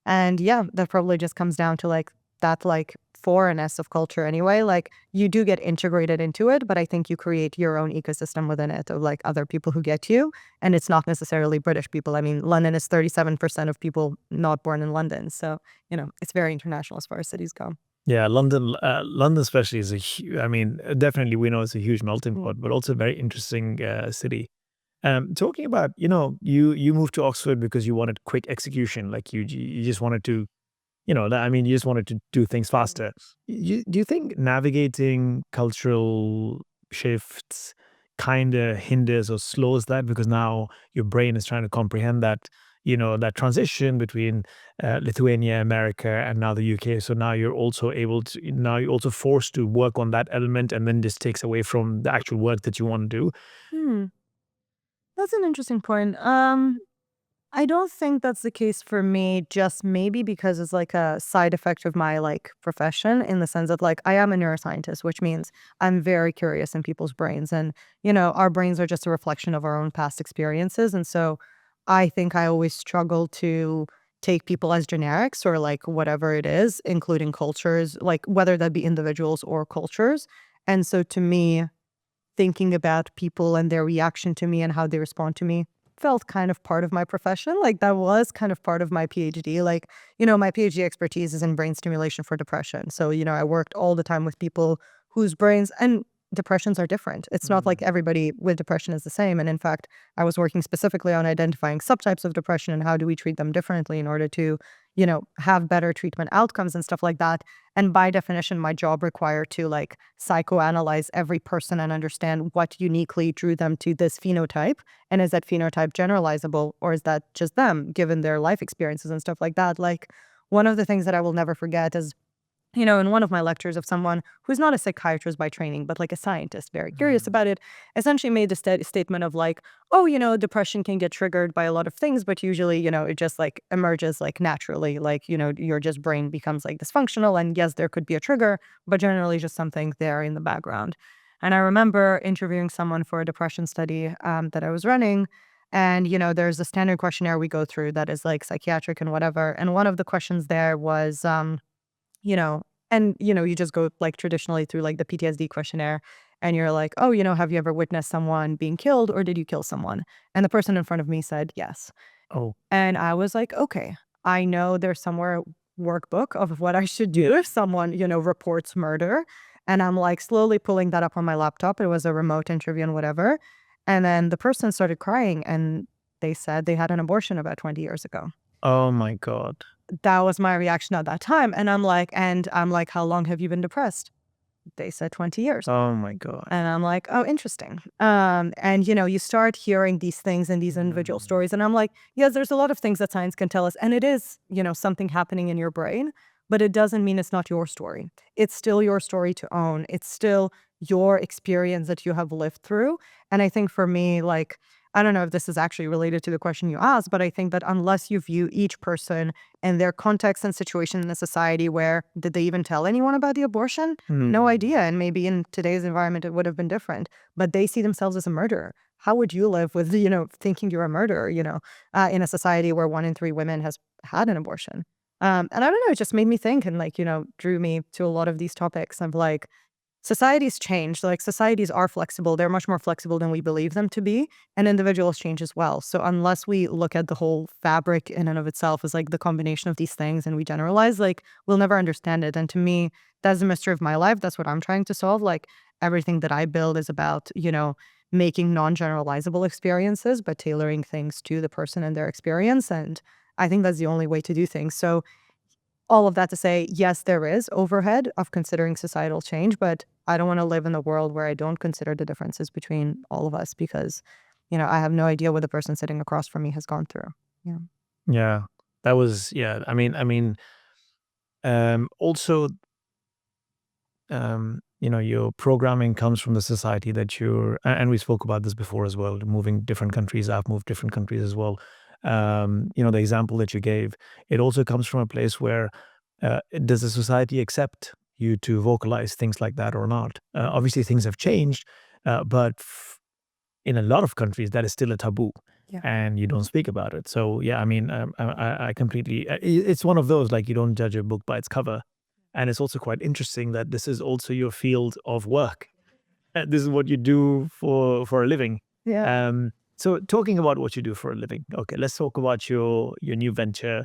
And yeah, that probably just comes down to like that like foreignness of culture anyway. Like you do get integrated into it, but I think you create your own ecosystem within it of like other people who get you. And it's not necessarily British people. I mean, London is 37% of people not born in London. So, it's very international as far as cities go. Yeah, London especially is I mean, definitely we know it's a huge melting Mm. pot, but also a very interesting city. Talking about, you moved to Oxford because you wanted quick execution, like you just wanted to, I mean, you just wanted to do things faster. Do you think navigating cultural shifts kind of hinders or slows that because now your brain is trying to comprehend that, that transition between Lithuania, America, and now the UK. So now now you're also forced to work on that element, and then this takes away from the actual work that you want to do. Hmm. That's an interesting point. I don't think that's the case for me, just maybe because it's like a side effect of my like profession in the sense that like I am a neuroscientist, which means I'm very curious in people's brains. And, our brains are just a reflection of our own past experiences. And so I think I always struggle to take people as generics or like whatever it is, including cultures, like whether that be individuals or cultures. And so to me, thinking about people and their reaction to me and how they respond to me felt kind of part of my profession. Like that was kind of part of my PhD. Like, my PhD expertise is in brain stimulation for depression. So, I worked all the time with people whose brains and depressions are different. It's not like everybody with depression is the same. And in fact, I was working specifically on identifying subtypes of depression and how do we treat them differently in order to, have better treatment outcomes and stuff like that. And by definition, my job required to like psychoanalyze every person and understand what uniquely drew them to this phenotype. And is that phenotype generalizable or is that just them given their life experiences and stuff like that? Like one of the things that I will never forget is in one of my lectures of someone who's not a psychiatrist by training, but like a scientist, very curious about it, essentially made the statement of like, oh, depression can get triggered by a lot of things, but usually, it just like emerges like naturally, like, your just brain becomes like dysfunctional. And yes, there could be a trigger, but generally just something there in the background. And I remember interviewing someone for a depression study that I was running. And, there's a standard questionnaire we go through that is like psychiatric and whatever. And one of the questions there was, you know, you just go like traditionally through like the PTSD questionnaire and you're like, oh, have you ever witnessed someone being killed or did you kill someone? And the person in front of me said yes. Oh, And I was like, okay, I know there's somewhere a workbook of what I should do if someone, reports murder. And I'm like slowly pulling that up on my laptop. It was a remote interview and whatever. And then the person started crying and they said they had an abortion about 20 years ago. oh my God. That was my reaction at that time. And I'm like, how long have you been depressed? They said 20 years. Oh my God. And I'm like, oh, interesting. And, you start hearing these things and these individual stories. And I'm like, yes, there's a lot of things that science can tell us. And it is, something happening in your brain, but it doesn't mean it's not your story. It's still your story to own. It's still your experience that you have lived through. And I think for me, like, I don't know if this is actually related to the question you asked, but I think that unless you view each person and their context and situation in a society where did they even tell anyone about the abortion? No idea. And maybe in today's environment, it would have been different. But they see themselves as a murderer. How would you live with, thinking you're a murderer, in a society where 1 in 3 women has had an abortion? And I don't know, it just made me think and drew me to a lot of these topics of like, societies change. Like societies are flexible. They're much more flexible than we believe them to be. And individuals change as well. So unless we look at the whole fabric in and of itself as like the combination of these things and we generalize, like we'll never understand it. And to me, that's the mystery of my life. That's what I'm trying to solve. Like everything that I build is about, making non-generalizable experiences, but tailoring things to the person and their experience. And I think that's the only way to do things. So all of that to say, yes, there is overhead of considering societal change, but I don't want to live in a world where I don't consider the differences between all of us because, I have no idea what the person sitting across from me has gone through. Yeah. Yeah, that was, yeah. Also, your programming comes from the society that and we spoke about this before as well, moving different countries. I've moved different countries as well. The example that you gave, it also comes from a place where does the society accept you to vocalize things like that or not? Obviously, things have changed, but in a lot of countries, that is still a taboo. Yeah. And you don't speak about it. So, yeah, I completely, it's one of those, like, you don't judge a book by its cover. And it's also quite interesting that this is also your field of work. This is what you do for a living. Yeah. So talking about what you do for a living, okay, let's talk about your new venture.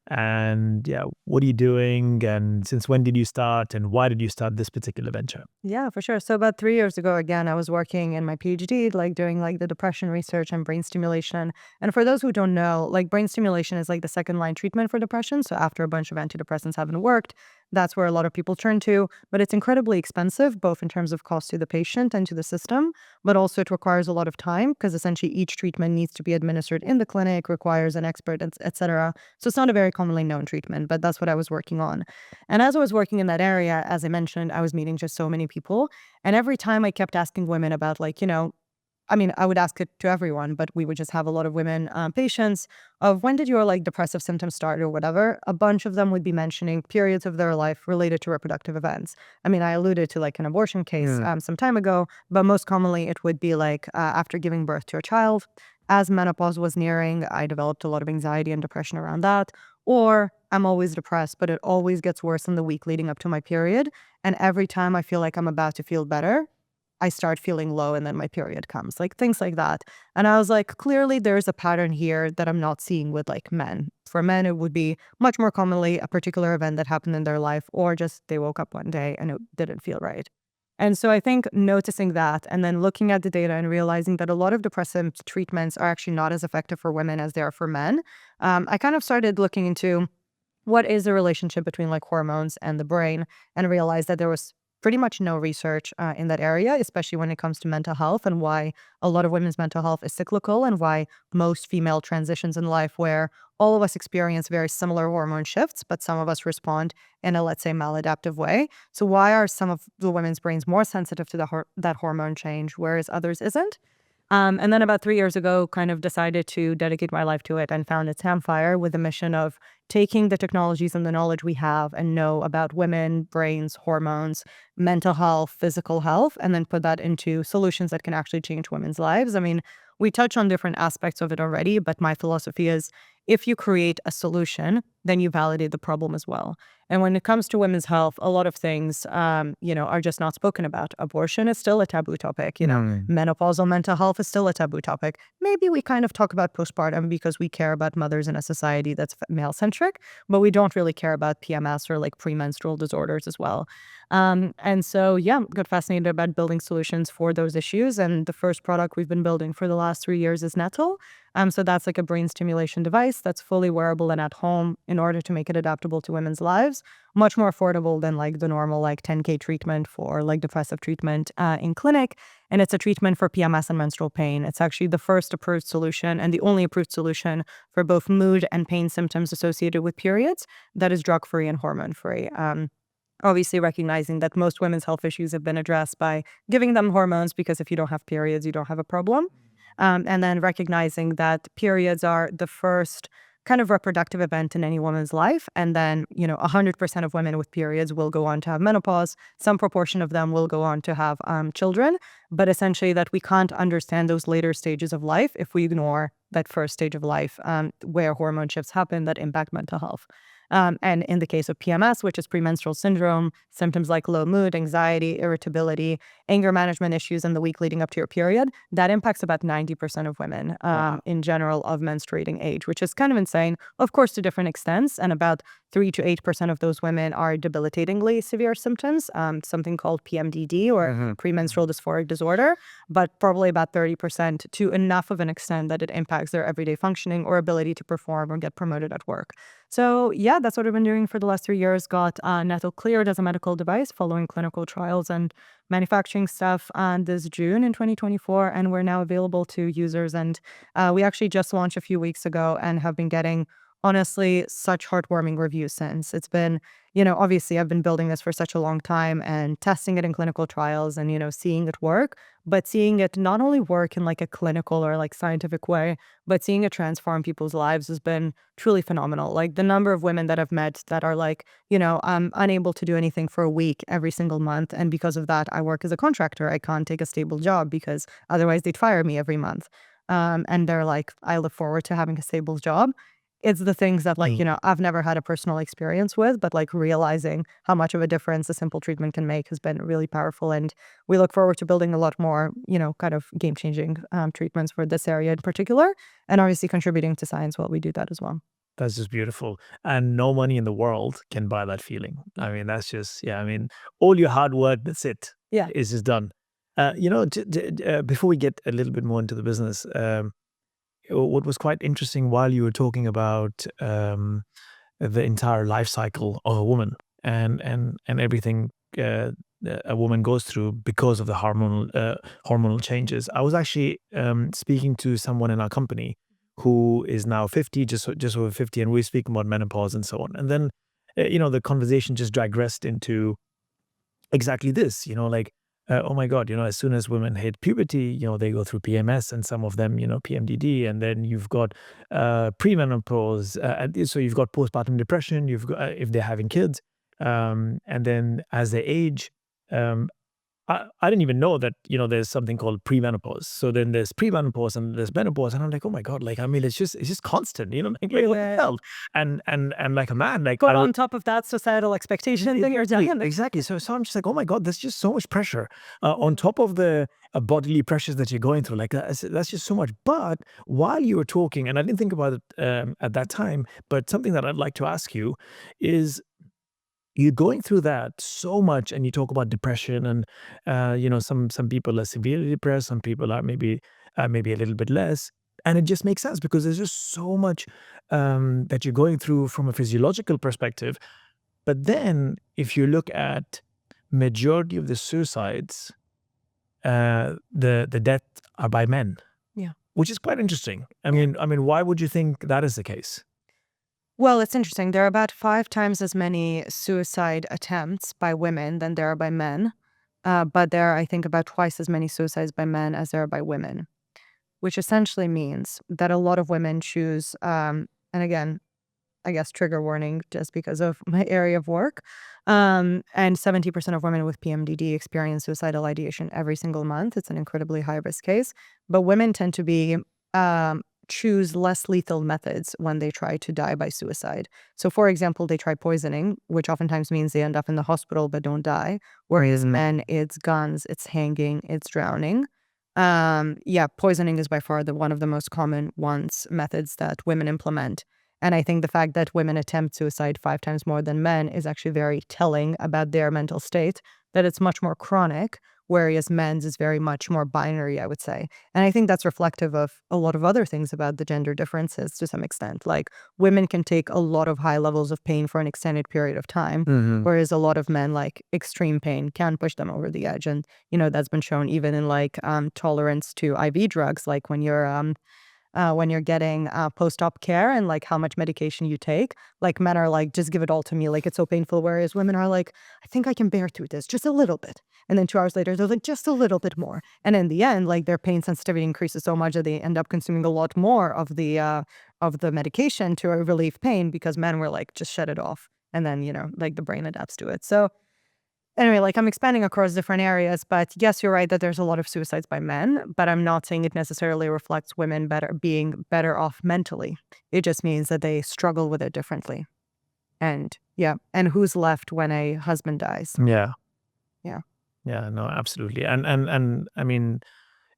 And yeah, what are you doing? And since when did you start? And why did you start this particular venture? Yeah, for sure. So about 3 years ago, again, I was working in my PhD, like doing like the depression research and brain stimulation. And for those who don't know, like brain stimulation is like the second line treatment for depression. So after a bunch of antidepressants haven't worked, that's where a lot of people turn to. But it's incredibly expensive, both in terms of cost to the patient and to the system, but also it requires a lot of time because essentially each treatment needs to be administered in the clinic, requires an expert, et cetera. So it's not a very commonly known treatment, but that's what I was working on. And as I was working in that area, as I mentioned, I was meeting just so many people. And every time I kept asking women about like, I would ask it to everyone, but we would just have a lot of women patients of when did your like depressive symptoms start or whatever. A bunch of them would be mentioning periods of their life related to reproductive events. I alluded to like an abortion case some time ago, but most commonly it would be like after giving birth to a child. As menopause was nearing, I developed a lot of anxiety and depression around that. Or I'm always depressed, but it always gets worse in the week leading up to my period. And every time I feel like I'm about to feel better, I start feeling low and then my period comes, like things like that. And I was like, clearly there's a pattern here that I'm not seeing with like men. For men, it would be much more commonly a particular event that happened in their life or just they woke up one day and it didn't feel right. And so I think noticing that and then looking at the data and realizing that a lot of depressive treatments are actually not as effective for women as they are for men, I kind of started looking into what is the relationship between like hormones and the brain and realized that there was pretty much no research in that area, especially when it comes to mental health and why a lot of women's mental health is cyclical and why most female transitions in life where all of us experience very similar hormone shifts, but some of us respond in a, let's say, maladaptive way. So why are some of the women's brains more sensitive to that hormone change, whereas others isn't? And then about 3 years ago, kind of decided to dedicate my life to it and founded Samphire with the mission of taking the technologies and the knowledge we have and know about women, brains, hormones, mental health, physical health, and then put that into solutions that can actually change women's lives. We touch on different aspects of it already, but my philosophy is if you create a solution, then you validate the problem as well. And when it comes to women's health, a lot of things, are just not spoken about. Abortion is still a taboo topic. Menopausal mental health is still a taboo topic. Maybe we kind of talk about postpartum because we care about mothers in a society that's male-centric, but we don't really care about PMS or like premenstrual disorders as well. And so, got fascinated about building solutions for those issues. And the first product we've been building for the last 3 years is Nettle. So that's like a brain stimulation device that's fully wearable and at home in order to make it adaptable to women's lives, much more affordable than like the normal like 10K treatment for like depressive treatment in clinic. And it's a treatment for PMS and menstrual pain. It's actually the first approved solution and the only approved solution for both mood and pain symptoms associated with periods that is drug-free and hormone-free. Obviously recognizing that most women's health issues have been addressed by giving them hormones, because if you don't have periods, you don't have a problem. And then recognizing that periods are the first kind of reproductive event in any woman's life. And then, 100% of women with periods will go on to have menopause. Some proportion of them will go on to have children. But essentially that we can't understand those later stages of life if we ignore that first stage of life where hormone shifts happen that impact mental health. And in the case of PMS, which is premenstrual syndrome, symptoms like low mood, anxiety, irritability, anger management issues in the week leading up to your period, that impacts about 90% of women in general of menstruating age, which is kind of insane, of course, to different extents. And about 3 to 8% of those women are debilitatingly severe symptoms, something called PMDD or premenstrual dysphoric disorder, but probably about 30% to enough of an extent that it impacts their everyday functioning or ability to perform or get promoted at work. So yeah, that's what I've been doing for the last 3 years. Got Nettle cleared as a medical device following clinical trials and manufacturing stuff this June in 2024, and we're now available to users. And we actually just launched a few weeks ago and have been getting, honestly, such heartwarming reviews since. It's been, obviously I've been building this for such a long time and testing it in clinical trials and, seeing it work, but seeing it not only work in like a clinical or like scientific way, but seeing it transform people's lives has been truly phenomenal. Like the number of women that I've met that are like, I'm unable to do anything for a week every single month. And because of that, I work as a contractor. I can't take a stable job because otherwise they'd fire me every month. And they're like, I look forward to having a stable job. It's the things that like, I've never had a personal experience with, but like realizing how much of a difference a simple treatment can make has been really powerful. And we look forward to building a lot more, kind of game-changing treatments for this area in particular, and obviously contributing to science while we do that as well. That's just beautiful. And no money in the world can buy that feeling. I mean, that's just, all your hard work, that's it. Yeah. Is just done. Before we get a little bit more into the business, what was quite interesting while you were talking about the entire life cycle of a woman and everything a woman goes through because of the hormonal changes, I was actually speaking to someone in our company who is now 50, just over 50, and we were speaking about menopause and so on. And then, the conversation just digressed into exactly this, oh my God, as soon as women hit puberty, they go through PMS, and some of them, PMDD, and then you've got premenopause. So you've got postpartum depression, you've got, if they're having kids, and then as they age, I didn't even know that, there's something called premenopause. So then there's premenopause and there's menopause. And I'm like, oh my God, like, I mean, it's just constant, like what the hell? And like a man, like. But on top of that, societal expectation thing you're doing. Exactly. So I'm just like, oh my God, there's just so much pressure on top of the bodily pressures that you're going through. Like that's just so much. But while you were talking, and I didn't think about it at that time, but something that I'd like to ask you is, you're going through that so much, and you talk about depression, and some people are severely depressed, some people are maybe a little bit less, and it just makes sense because there's just so much that you're going through from a physiological perspective. But then, if you look at majority of the suicides, the deaths are by men, which is quite interesting. I mean, why would you think that is the case? Well, it's interesting. There are about 5 times as many suicide attempts by women than there are by men. But there are, I think, about twice as many suicides by men as there are by women, which essentially means that a lot of women choose, and again, I guess trigger warning just because of my area of work, and 70% of women with PMDD experience suicidal ideation every single month. It's an incredibly high-risk case. But women tend to be choose less lethal methods when they try to die by suicide. So for example, they try poisoning, which oftentimes means they end up in the hospital but don't die. Whereas men, it's guns, it's hanging, it's drowning. Poisoning is by far one of the most common methods that women implement. And I think the fact that women attempt suicide 5 times more than men is actually very telling about their mental state, that it's much more chronic, whereas men's is very much more binary, I would say. And I think that's reflective of a lot of other things about the gender differences to some extent. Like women can take a lot of high levels of pain for an extended period of time, whereas a lot of men, like extreme pain can push them over the edge. And, that's been shown even in like tolerance to IV drugs, like when you're getting post-op care and like how much medication you take, like men are like, just give it all to me, like it's so painful, whereas women are like, I think I can bear through this just a little bit, and then 2 hours later they're like, just a little bit more, and in the end, like their pain sensitivity increases so much that they end up consuming a lot more of the medication to relieve pain, because men were like, just shut it off, and then like the brain adapts to it. So anyway, like I'm expanding across different areas, but yes, you're right that there's a lot of suicides by men, but I'm not saying it necessarily reflects women being better off mentally. It just means that they struggle with it differently. And and who's left when a husband dies? Yeah. Yeah. Yeah, no, absolutely. And I mean,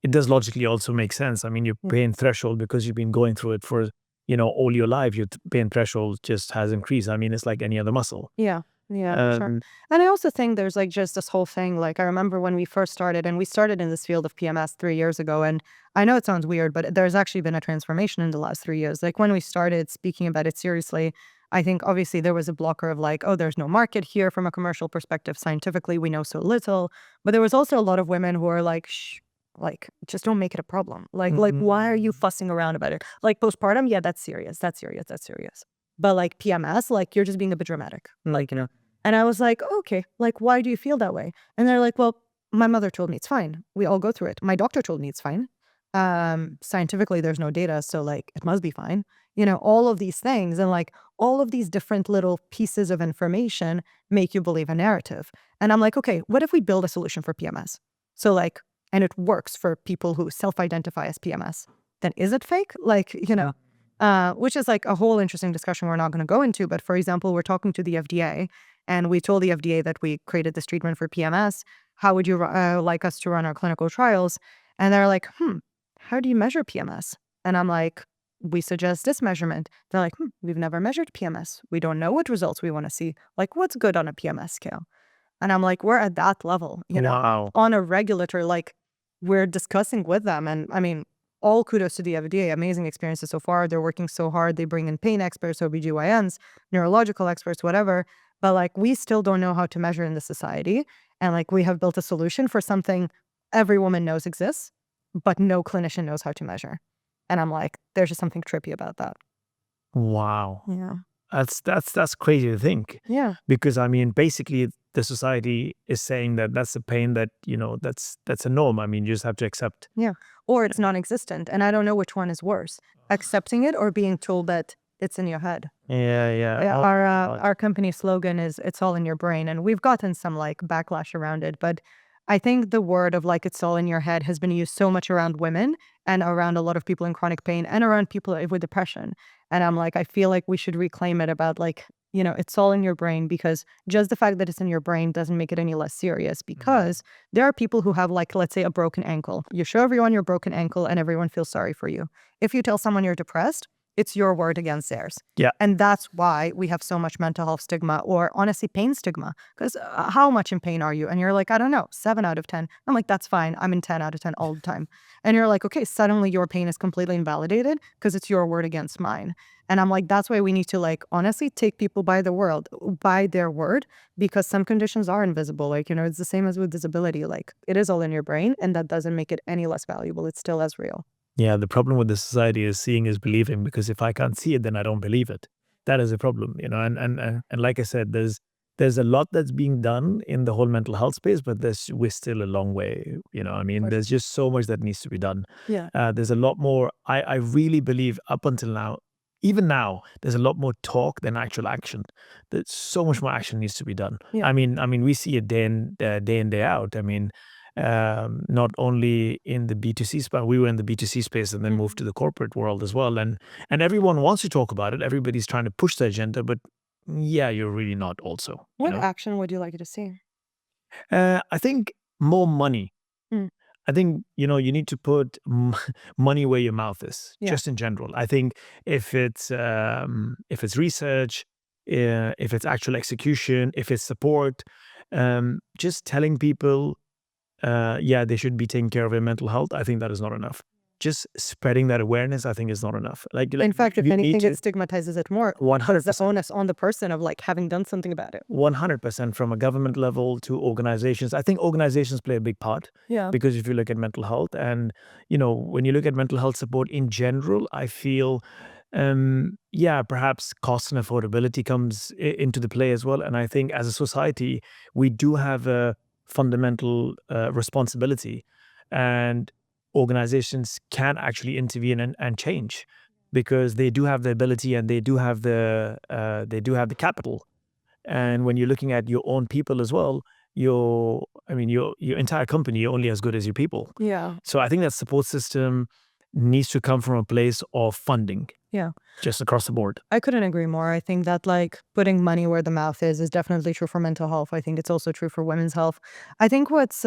it does logically also make sense. I mean, your pain threshold, because you've been going through it for, all your life, your pain threshold just has increased. I mean, it's like any other muscle. Yeah, sure. And I also think there's like just this whole thing, like I remember when we first started, and we started in this field of PMS 3 years ago, and I know it sounds weird, but there's actually been a transformation in the last 3 years. Like when we started speaking about it seriously, I think obviously there was a blocker of like, oh, there's no market here from a commercial perspective. Scientifically, we know so little. But there was also a lot of women who are like, shh, like, just don't make it a problem. Like, why are you fussing around about it? Like postpartum, yeah, that's serious. That's serious. That's serious. But like PMS, like you're just being a bit dramatic. Like, And I was like, okay, like, why do you feel that way? And they're like, well, my mother told me it's fine. We all go through it. My doctor told me it's fine. Scientifically, there's no data, so like, it must be fine. All of these things, and like all of these different little pieces of information make you believe a narrative. And I'm like, okay, what if we build a solution for PMS? So like, and it works for people who self-identify as PMS, then is it fake? Like, which is like a whole interesting discussion we're not going to go into. But for example, we're talking to the FDA, and we told the FDA that we created this treatment for PMS. How would you like us to run our clinical trials? And they're like, how do you measure PMS? And I'm like, we suggest this measurement. They're like, we've never measured PMS. We don't know what results we want to see. Like, what's good on a PMS scale? And I'm like, we're at that level, Wow. on a regulatory, like we're discussing with them. And I mean, all kudos to the FDA, amazing experiences so far. They're working so hard. They bring in pain experts, OBGYNs, neurological experts, whatever. But like, we still don't know how to measure in the society. And like, we have built a solution for something every woman knows exists, but no clinician knows how to measure. And I'm like, there's just something trippy about that. Wow. Yeah. That's crazy to think. Yeah. Because I mean, basically the society is saying that that's a pain that, that's a norm. I mean, you just have to accept. Yeah. Or it's non-existent. And I don't know which one is worse, accepting it or being told that it's in your head. Yeah. Oh, Our company slogan is "It's all in your brain," and we've gotten some like backlash around it. But I think the word of like "it's all in your head" has been used so much around women and around a lot of people in chronic pain and around people with depression. And I'm like, I feel like we should reclaim it about like, it's all in your brain, because just the fact that it's in your brain doesn't make it any less serious, because there are people who have like, let's say, a broken ankle. You show everyone your broken ankle and everyone feels sorry for you. If you tell someone you're depressed, it's your word against theirs. Yeah. And that's why we have so much mental health stigma, or honestly pain stigma. Because how much in pain are you? And you're like, I don't know, 7 out of 10. I'm like, that's fine. I'm in 10 out of 10 all the time. And you're like, okay, suddenly your pain is completely invalidated because it's your word against mine. And I'm like, that's why we need to like honestly take people by their word, because some conditions are invisible. Like, it's the same as with disability. Like, it is all in your brain, and that doesn't make it any less valuable. It's still as real. Yeah, the problem with the society is seeing is believing, because if I can't see it, then I don't believe it. That is a problem, and like I said, there's a lot that's being done in the whole mental health space, but we're still a long way, I mean, there's just so much that needs to be done. Yeah. There's a lot more, I really believe up until now, even now, there's a lot more talk than actual action. There's so much more action needs to be done. Yeah. I mean, we see it day in, day out. I mean, not only in the B2C space, we were in the B2C space and then moved to the corporate world as well. And everyone wants to talk about it. Everybody's trying to push the agenda, but yeah, you're really not also. What action would you like to see? I think more money. I think, you need to put money where your mouth is, just in general. I think if it's research, if it's actual execution, if it's support, just telling people yeah, they should be taking care of their mental health. I think that is not enough. Just spreading that awareness, I think, is not enough. In fact, if you anything, need it to stigmatizes it more. 100%. The onus on the person of like having done something about it. 100% from a government level to organizations. I think organizations play a big part. Yeah. Because if you look at mental health and, when you look at mental health support in general, I feel, yeah, perhaps cost and affordability comes into the play as well. And I think as a society, we do have a fundamental responsibility, and organizations can actually intervene and change, because they do have the ability and they do have the capital. And when you're looking at your own people as well, your entire company, you're only as good as your people. Yeah. So I think that support system needs to come from a place of funding. Yeah. Just across the board. I couldn't agree more. I think that like putting money where the mouth is definitely true for mental health. I think it's also true for women's health. I think what's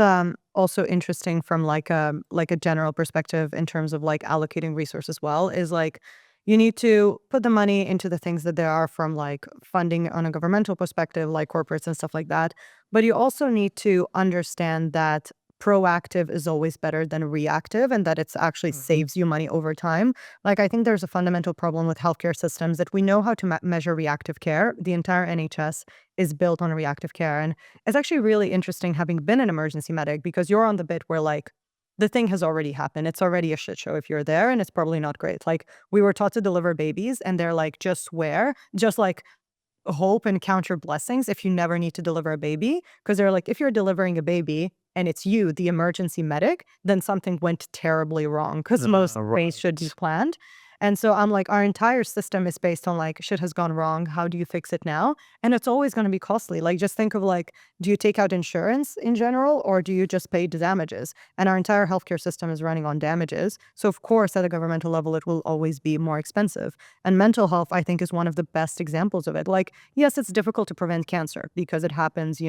also interesting from like a general perspective in terms of like allocating resources well is like you need to put the money into the things that there are from like funding on a governmental perspective, like corporates and stuff like that. But you also need to understand that proactive is always better than reactive, and that it's actually saves you money over time. Like, I think there's a fundamental problem with healthcare systems that we know how to measure reactive care. The entire NHS is built on reactive care. And it's actually really interesting having been an emergency medic, because you're on the bit where like the thing has already happened. It's already a shit show if you're there, and it's probably not great. Like, we were taught to deliver babies, and they're like, just swear, just like hope and count your blessings if you never need to deliver a baby. Because they're like, if you're delivering a baby and it's you, the emergency medic, then something went terribly wrong, because most things should be planned. And so I'm like, our entire system is based on like, shit has gone wrong. How do you fix it now? And it's always going to be costly. Like, just think of like, do you take out insurance in general, or do you just pay the damages? And our entire healthcare system is running on damages. So of course, at a governmental level, it will always be more expensive. And mental health, I think, is one of the best examples of it. Like, yes, it's difficult to prevent cancer because it happens,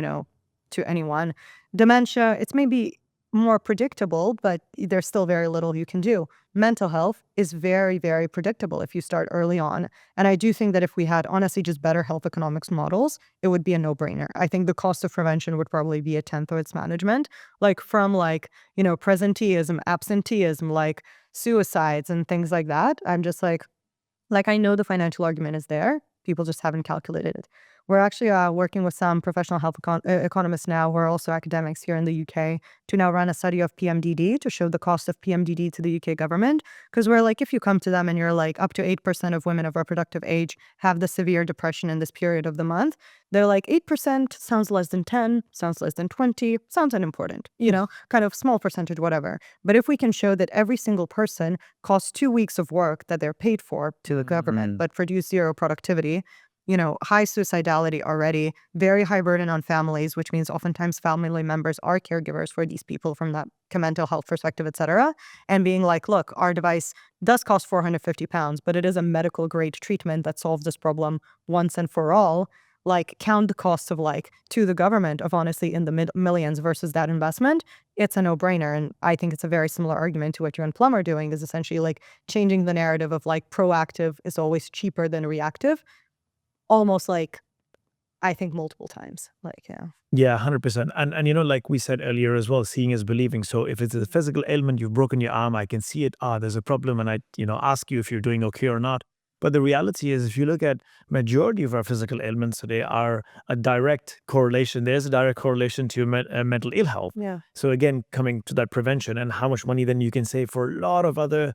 to anyone. Dementia, it's maybe more predictable, but there's still very little you can do. Mental health is very, very predictable if you start early on. And I do think that if we had honestly just better health economics models, it would be a no-brainer. I think the cost of prevention would probably be a tenth of its management. Like from presenteeism, absenteeism, like suicides and things like that. I'm just like I know the financial argument is there. People just haven't calculated it. We're actually working with some professional health economists now who are also academics here in the UK to now run a study of PMDD to show the cost of PMDD to the UK government. Because we're like, if you come to them and you're like, up to 8% of women of reproductive age have the severe depression in this period of the month, they're like, 8% sounds less than 10, sounds less than 20, sounds unimportant, kind of small percentage, whatever. But if we can show that every single person costs 2 weeks of work that they're paid for to the government, but produce zero productivity, high suicidality already, very high burden on families, which means oftentimes family members are caregivers for these people from that mental health perspective, etc. And being like, look, our device does cost £450, but it is a medical grade treatment that solves this problem once and for all. Like, count the cost of to the government of honestly in the millions versus that investment. It's a no-brainer. And I think it's a very similar argument to what you and Plum are doing, is essentially like changing the narrative of proactive is always cheaper than reactive. Almost I think multiple times. Yeah, 100%. And like we said earlier as well, seeing is believing. So if it's a physical ailment, you've broken your arm, I can see it. There's a problem, and I ask you if you're doing okay or not. But the reality is, if you look at majority of our physical ailments today are a direct correlation. There's a direct correlation to mental ill health. Yeah. So again, coming to that prevention and how much money then you can save for a lot of other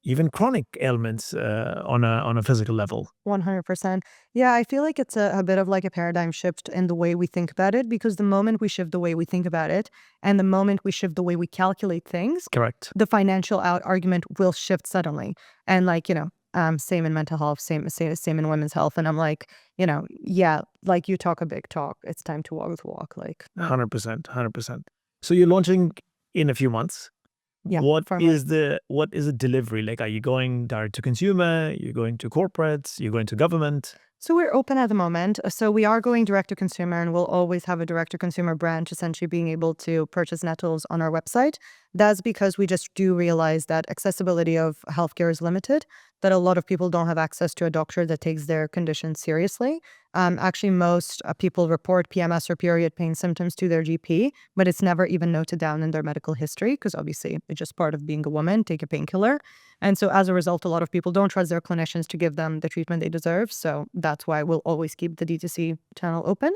even chronic ailments on a physical level. 100%. Yeah, I feel like it's a bit of like a paradigm shift in the way we think about it, because the moment we shift the way we think about it and the moment we shift the way we calculate things, correct, the financial argument will shift suddenly. And same in mental health, same in women's health. And I'm like, yeah, like you talk a big talk. It's time to walk the walk. 100%. So you're launching in a few months. Yeah, what is the delivery like? Are you going direct to consumer? You're going to corporates? You're going to government? So we're open at the moment. So we are going direct to consumer, and we'll always have a direct to consumer branch, essentially being able to purchase nettles on our website. That's because we just do realize that accessibility of healthcare is limited. that a lot of people don't have access to a doctor that takes their condition seriously. Actually, most people report PMS or period pain symptoms to their GP, but it's never even noted down in their medical history because obviously it's just part of being a woman, take a painkiller. And so as a result, a lot of people don't trust their clinicians to give them the treatment they deserve. So that's why we'll always keep the D2C channel open.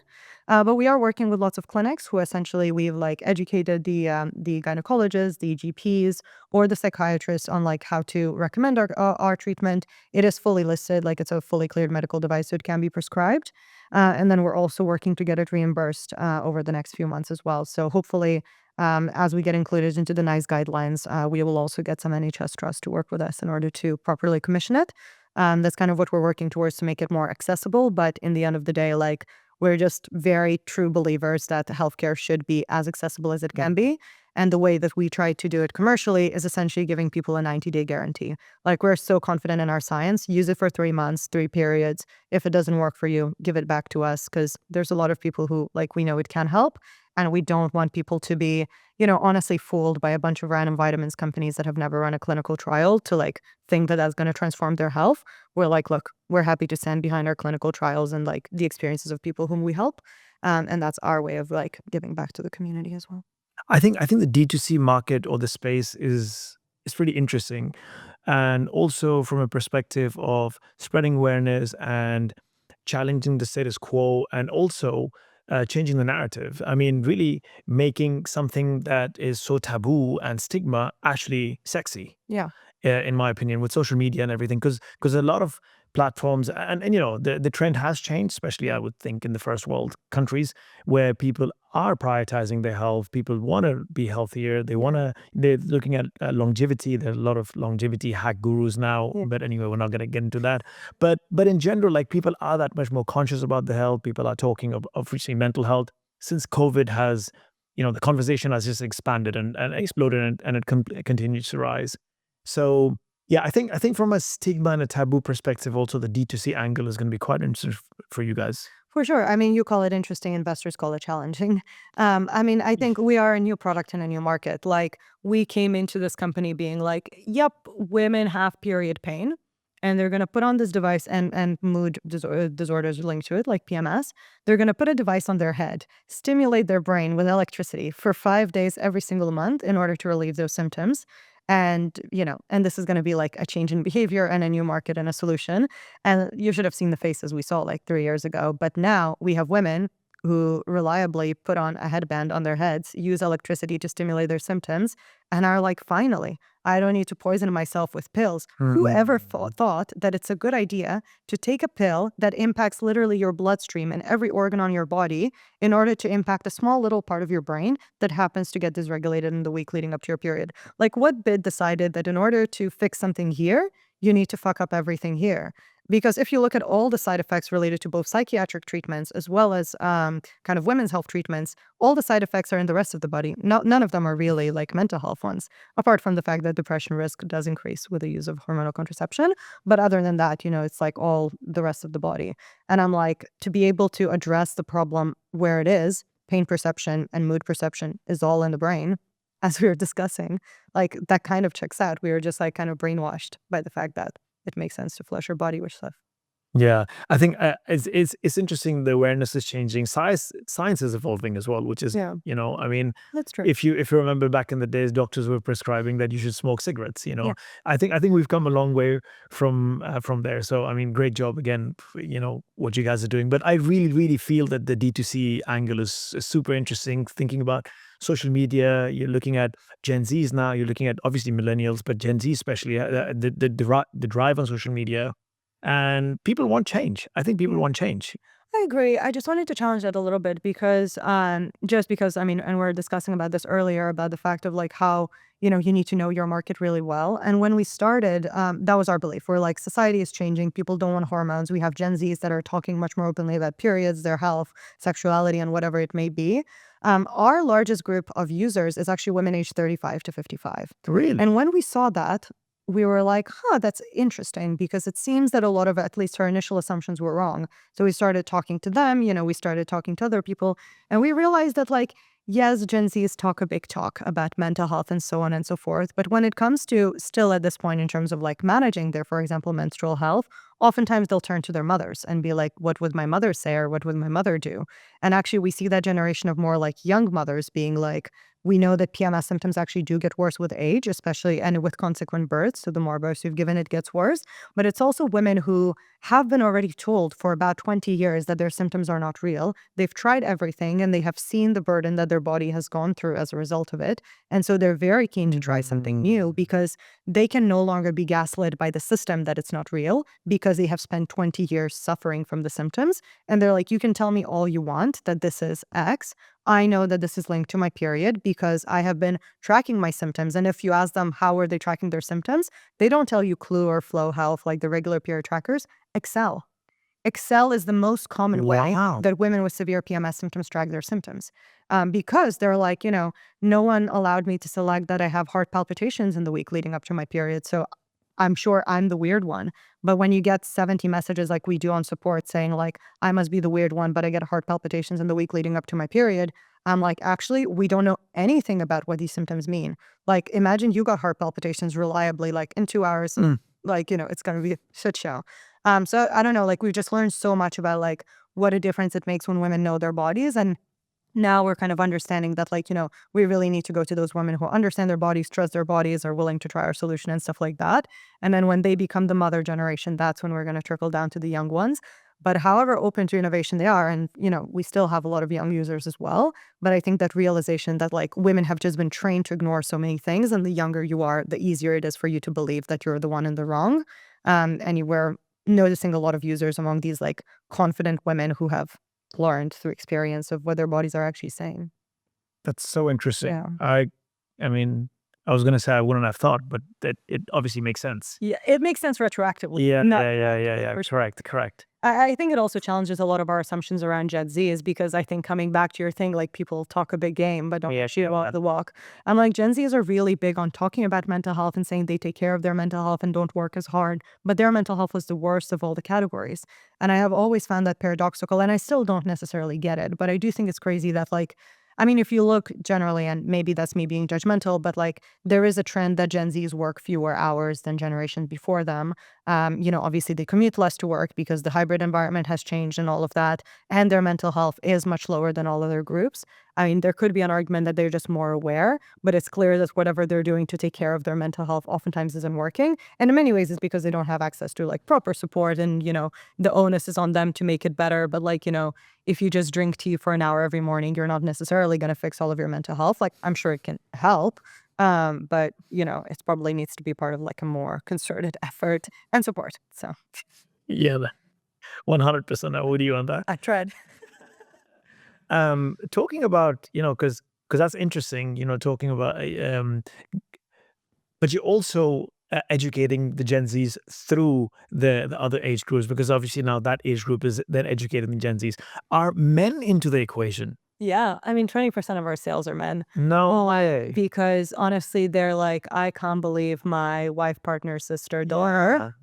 But we are working with lots of clinics who essentially we've like educated the gynecologists, the GPs, or the psychiatrists on like how to recommend our treatment. It is fully listed, like it's a fully cleared medical device, so it can be prescribed. And then we're also working to get it reimbursed over the next few months as well. So hopefully, as we get included into the NICE guidelines, we will also get some NHS trust to work with us in order to properly commission it. That's kind of what we're working towards to make it more accessible. But in the end of the day, like we're just very true believers that healthcare should be as accessible as it can be. And the way that we try to do it commercially is essentially giving people a 90-day guarantee. Like we're so confident in our science, use it for 3 months, 3 periods. If it doesn't work for you, give it back to us because there's a lot of people who like we know it can help. And we don't want people to be, honestly fooled by a bunch of random vitamins companies that have never run a clinical trial to like think that that's going to transform their health. We're like, look, we're happy to stand behind our clinical trials and like the experiences of people whom we help. And that's our way of like giving back to the community as well. I think the D2C market or the space is pretty interesting, and also from a perspective of spreading awareness and challenging the status quo, and also changing the narrative. I mean, really making something that is so taboo and stigma actually sexy. Yeah. In my opinion, with social media and everything, because a lot of platforms and the trend has changed, especially I would think in the first world countries where people are prioritizing their health. People want to be healthier. They're looking at longevity. There are a lot of longevity hack gurus now. Yeah. But anyway, we're not going to get into that. But in general, like people are that much more conscious about their health. People are talking of obviously mental health. Since COVID has, the conversation has just expanded and exploded, and it continues to rise. So yeah, I think from a stigma and a taboo perspective, also the D2C angle is going to be quite interesting for you guys. For sure. I mean, you call it interesting, investors call it challenging. I mean, I think we are a new product in a new market. Like, we came into this company being like, yep, women have period pain, and they're going to put on this device and mood disorders linked to it, like PMS. They're going to put a device on their head, stimulate their brain with electricity for 5 days every single month in order to relieve those symptoms. And, and this is going to be like a change in behavior and a new market and a solution. And you should have seen the faces we saw like 3 years ago. But now we have women who reliably put on a headband on their heads, use electricity to stimulate their symptoms, and are like, finally, I don't need to poison myself with pills. Whoever thought that it's a good idea to take a pill that impacts literally your bloodstream and every organ on your body in order to impact a small little part of your brain that happens to get dysregulated in the week leading up to your period? Like, what bid decided that in order to fix something here, you need to fuck up everything here? Because if you look at all the side effects related to both psychiatric treatments as well as kind of women's health treatments, all the side effects are in the rest of the body. None of them are really like mental health ones, apart from the fact that depression risk does increase with the use of hormonal contraception. But other than that, it's like all the rest of the body. And I'm like, to be able to address the problem where it is, pain perception and mood perception is all in the brain, as we were discussing, like that kind of checks out. We were just like kind of brainwashed by the fact that it makes sense to flush your body with stuff. Yeah, I think it's interesting. The awareness is changing. Science is evolving as well, which is Yeah. I mean, That's true. if you remember back in the days, doctors were prescribing that you should smoke cigarettes. Yeah. I think we've come a long way from there. So I mean, great job again. What you guys are doing. But I really feel that the D2C angle is super interesting. Thinking about social media, you're looking at Gen Zs now. You're looking at obviously millennials, but Gen Z especially. The drive on social media. And people want change. I think people want change. I agree. I just wanted to challenge that a little bit because just because, I mean, and we're discussing about this earlier about the fact of like how, you need to know your market really well. And when we started, that was our belief. We're like, society is changing. People don't want hormones. We have Gen Zs that are talking much more openly about periods, their health, sexuality, and whatever it may be. Our largest group of users is actually women aged 35 to 55. Really? And when we saw that, we were like, that's interesting, because it seems that a lot of, at least our initial assumptions were wrong. So we started talking to them, we started talking to other people, and we realized that like, yes, Gen Zs talk a big talk about mental health and so on and so forth. But when it comes to still at this point in terms of like managing their, for example, menstrual health, oftentimes they'll turn to their mothers and be like, what would my mother say or what would my mother do? And actually, we see that generation of more like young mothers being like, we know that PMS symptoms actually do get worse with age, especially and with consequent births. So the more births you've given, it gets worse. But it's also women who have been already told for about 20 years that their symptoms are not real. They've tried everything and they have seen the burden that their body has gone through as a result of it. And so they're very keen to try something new because they can no longer be gaslit by the system that it's not real because they have spent 20 years suffering from the symptoms. And they're like, you can tell me all you want that this is X. I know that this is linked to my period because I have been tracking my symptoms. And if you ask them how are they tracking their symptoms, they don't tell you Clue or Flow Health like the regular period trackers. Excel. Excel is the most common way Wow. that women with severe PMS symptoms track their symptoms. Because they're like, no one allowed me to select that I have heart palpitations in the week leading up to my period. So I'm sure I'm the weird one. But when you get 70 messages like we do on support saying like, I must be the weird one, but I get heart palpitations in the week leading up to my period, I'm like, actually, we don't know anything about what these symptoms mean. Like, imagine you got heart palpitations reliably, like in 2 hours, like, it's going to be a shit show. So I don't know, like we've just learned so much about like what a difference it makes when women know their bodies. And now we're kind of understanding that like, we really need to go to those women who understand their bodies, trust their bodies, are willing to try our solution and stuff like that. And then when they become the mother generation, that's when we're going to trickle down to the young ones. But however open to innovation they are, and we still have a lot of young users as well. But I think that realization that like women have just been trained to ignore so many things, and the younger you are, the easier it is for you to believe that you're the one in the wrong. And you were noticing a lot of users among these like confident women who have learned through experience of what their bodies are actually saying. That's so interesting. Yeah. I mean, I was gonna say I wouldn't have thought, but it obviously makes sense. Yeah, it makes sense retroactively. Yeah, Not- yeah. Correct. I think it also challenges a lot of our assumptions around Gen Z is because I think coming back to your thing, like people talk a big game, but don't actually walk the walk. I'm like, Gen Zs are really big on talking about mental health and saying they take care of their mental health and don't work as hard, but their mental health was the worst of all the categories. And I have always found that paradoxical, and I still don't necessarily get it, but I do think it's crazy that like, I mean, if you look generally, and maybe that's me being judgmental, but like there is a trend that Gen Zs work fewer hours than generations before them. Obviously they commute less to work because the hybrid environment has changed and all of that, and their mental health is much lower than all other groups. I mean, there could be an argument that they're just more aware, but it's clear that whatever they're doing to take care of their mental health oftentimes isn't working. And in many ways, it's because they don't have access to like proper support, and the onus is on them to make it better. But like, if you just drink tea for an hour every morning, you're not necessarily going to fix all of your mental health. Like, I'm sure it can help. But it probably needs to be part of like a more concerted effort and support. So Yeah, 100%. I'm with you on that. I tried. Talking about because that's interesting. Talking about but you're also educating the Gen Zs through the other age groups, because obviously now that age group is then educating the Gen Zs. Are men into the equation? Yeah, I mean, 20% of our sales are men. No way. Because honestly, they're like, I can't believe my wife, partner, sister, daughter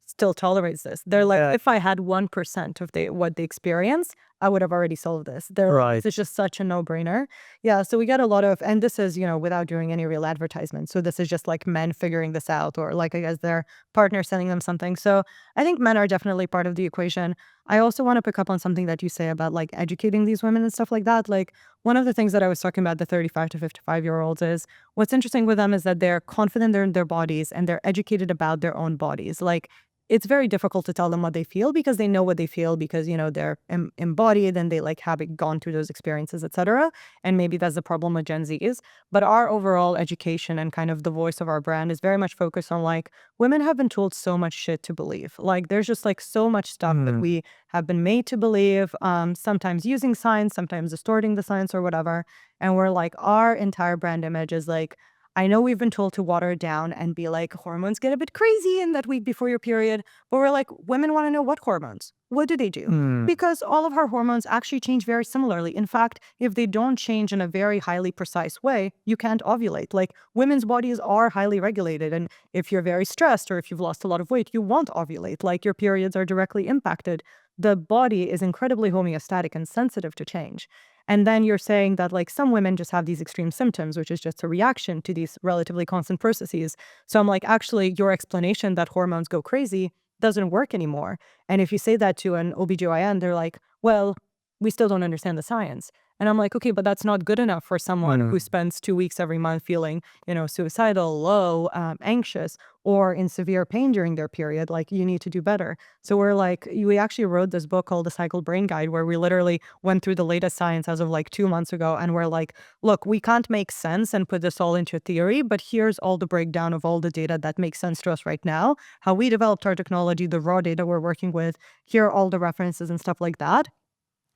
still tolerates this. They're like, if I had 1% of what they experience, I would have already solved this. They're Right. It's just such a no-brainer. Yeah, so we get a lot of, and this is, without doing any real advertisement. So this is just like men figuring this out, or like, I guess their partner sending them something. So I think men are definitely part of the equation. I also want to pick up on something that you say about like educating these women and stuff like that. Like one of the things that I was talking about the 35 to 55-year-olds is what's interesting with them is that they're confident in their bodies and they're educated about their own bodies. Like it's very difficult to tell them what they feel because they know what they feel because, they're embodied and they like have gone through those experiences, etc. And maybe that's the problem with Gen Zs. But our overall education and kind of the voice of our brand is very much focused on like women have been told so much shit to believe. Like there's just like so much stuff that we have been made to believe, sometimes using science, sometimes distorting the science or whatever. And we're like, our entire brand image is like, I know we've been told to water it down and be like, hormones get a bit crazy in that week before your period. But we're like, women want to know what hormones. What do they do? Because all of our hormones actually change very similarly. In fact, if they don't change in a very highly precise way, you can't ovulate. Like women's bodies are highly regulated. And if you're very stressed or if you've lost a lot of weight, you won't ovulate. Like your periods are directly impacted. The body is incredibly homeostatic and sensitive to change. And then you're saying that like some women just have these extreme symptoms, which is just a reaction to these relatively constant processes. So I'm like, actually, your explanation that hormones go crazy doesn't work anymore. And if you say that to an OBGYN, they're like, well, we still don't understand the science. And I'm like, okay, but that's not good enough for someone who spends 2 weeks every month feeling, suicidal, low, anxious, or in severe pain during their period. Like, you need to do better. So we're like, we actually wrote this book called The Cycle Brain Guide, where we literally went through the latest science as of like 2 months ago. And we're like, look, we can't make sense and put this all into theory, but here's all the breakdown of all the data that makes sense to us right now, how we developed our technology, the raw data we're working with, here are all the references and stuff like that.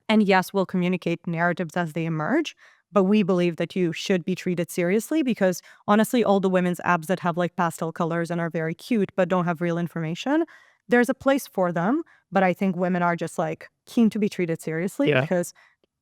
And yes, we'll communicate narratives as they emerge, but we believe that you should be treated seriously because honestly, all the women's abs that have like pastel colors and are very cute but don't have real information, there's a place for them. But I think women are just like keen to be treated seriously because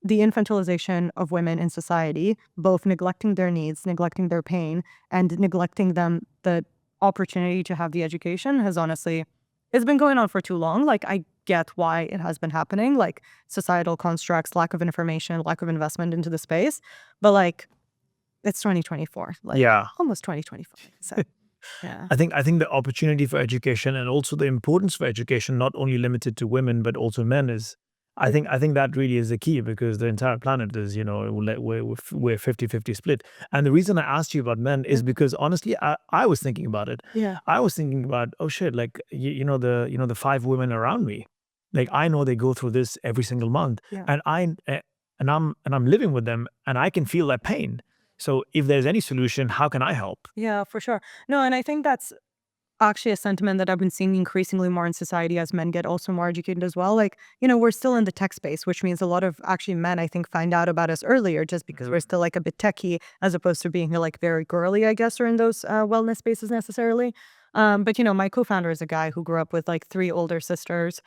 the infantilization of women in society, both neglecting their needs, neglecting their pain, and neglecting them the opportunity to have the education has honestly, it's been going on for too long. Like, I get why it has been happening, like societal constructs, lack of information, lack of investment into the space. But like, it's 2024, like almost 2025. So yeah. I think the opportunity for education and also the importance for education, not only limited to women but also men, is I think that really is the key, because the entire planet is, we're 50-50 split. And the reason I asked you about men is because honestly, I was thinking about it. Yeah. I was thinking about, oh shit, like the 5 women around me, like I know they go through this every single month, Yeah. and I'm living with them, and I can feel that pain. So if there's any solution, how can I help? Yeah, for sure. No, and I think that's actually a sentiment that I've been seeing increasingly more in society as men get also more educated as well. Like, we're still in the tech space, which means a lot of actually men, I think, find out about us earlier just because we're still like a bit techie as opposed to being like very girly, I guess, or in those wellness spaces necessarily. But my co-founder is a guy who grew up with like 3 older sisters.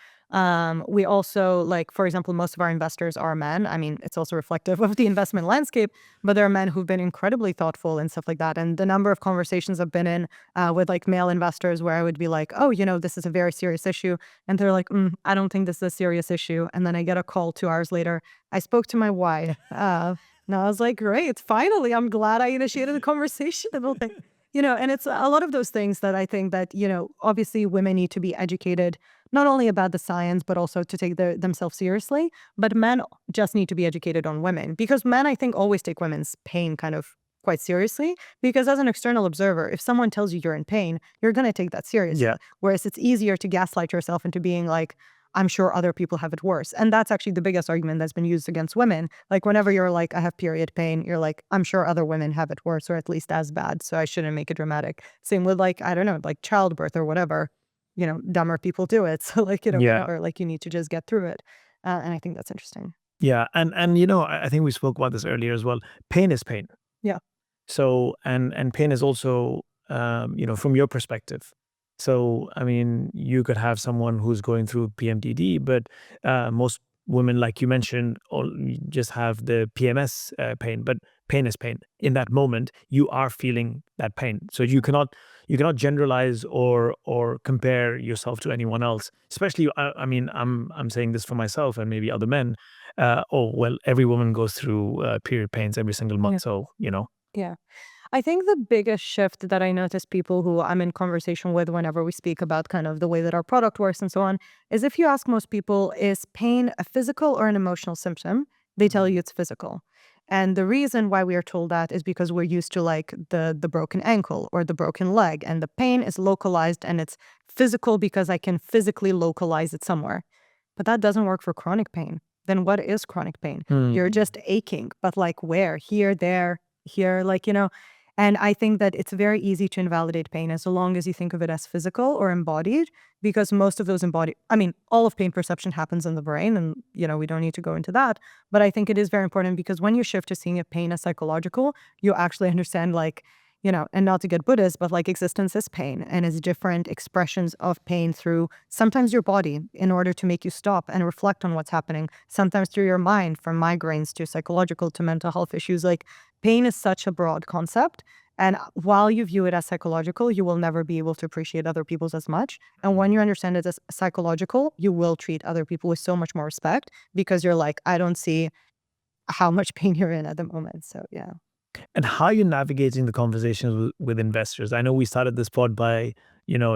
We also, like, for example, most of our investors are men. I mean, it's also reflective of the investment landscape, but there are men who've been incredibly thoughtful and stuff like that. And the number of conversations I've been in with like male investors where I would be like, oh, this is a very serious issue. And they're like, I don't think this is a serious issue. And then I get a call 2 hours later. I spoke to my wife. And I was like, great, finally, I'm glad I initiated the conversation. And it's a lot of those things that I think that, obviously women need to be educated, not only about the science, but also to take themselves seriously. But men just need to be educated on women, because men, I think, always take women's pain kind of quite seriously, because as an external observer, if someone tells you you're in pain, you're going to take that seriously. Yeah. Whereas it's easier to gaslight yourself into being like, I'm sure other people have it worse. And that's actually the biggest argument that's been used against women. Like, whenever you're like, I have period pain, you're like, I'm sure other women have it worse, or at least as bad, so I shouldn't make it dramatic. Same with like, I don't know, like childbirth or whatever, dumber people do it. So like, or like you need to just get through it. And I think that's interesting. Yeah. And I think we spoke about this earlier as well. Pain is pain. Yeah. So, and pain is also, from your perspective. So, I mean, you could have someone who's going through PMDD, but most women, like you mentioned, just have the PMS pain. But pain is pain. In that moment, you are feeling that pain. So you cannot generalize or compare yourself to anyone else. Especially, I mean, I'm saying this for myself and maybe other men. Every woman goes through period pains every single month. So, Yeah. I think the biggest shift that I notice people who I'm in conversation with whenever we speak about kind of the way that our product works and so on, is if you ask most people, is pain a physical or an emotional symptom? They tell you it's physical. And the reason why we are told that is because we're used to like the broken ankle or the broken leg, and the pain is localized and it's physical because I can physically localize it somewhere. But that doesn't work for chronic pain. Then what is chronic pain? You're just aching, but like where? Here, there, here, like, And I think that it's very easy to invalidate pain as long as you think of it as physical or embodied, because most of those all of pain perception happens in the brain, and, we don't need to go into that. But I think it is very important, because when you shift to seeing a pain as psychological, you actually understand, like, and not to get Buddhist, but like existence is pain, and it's different expressions of pain through sometimes your body in order to make you stop and reflect on what's happening, sometimes through your mind, from migraines to psychological to mental health issues. Like, pain is such a broad concept. And while you view it as psychological, you will never be able to appreciate other people's as much. And when you understand it as psychological, you will treat other people with so much more respect, because you're like, I how much pain you're in at the moment. So yeah. And how are you navigating the conversations with investors? I know we started this pod by,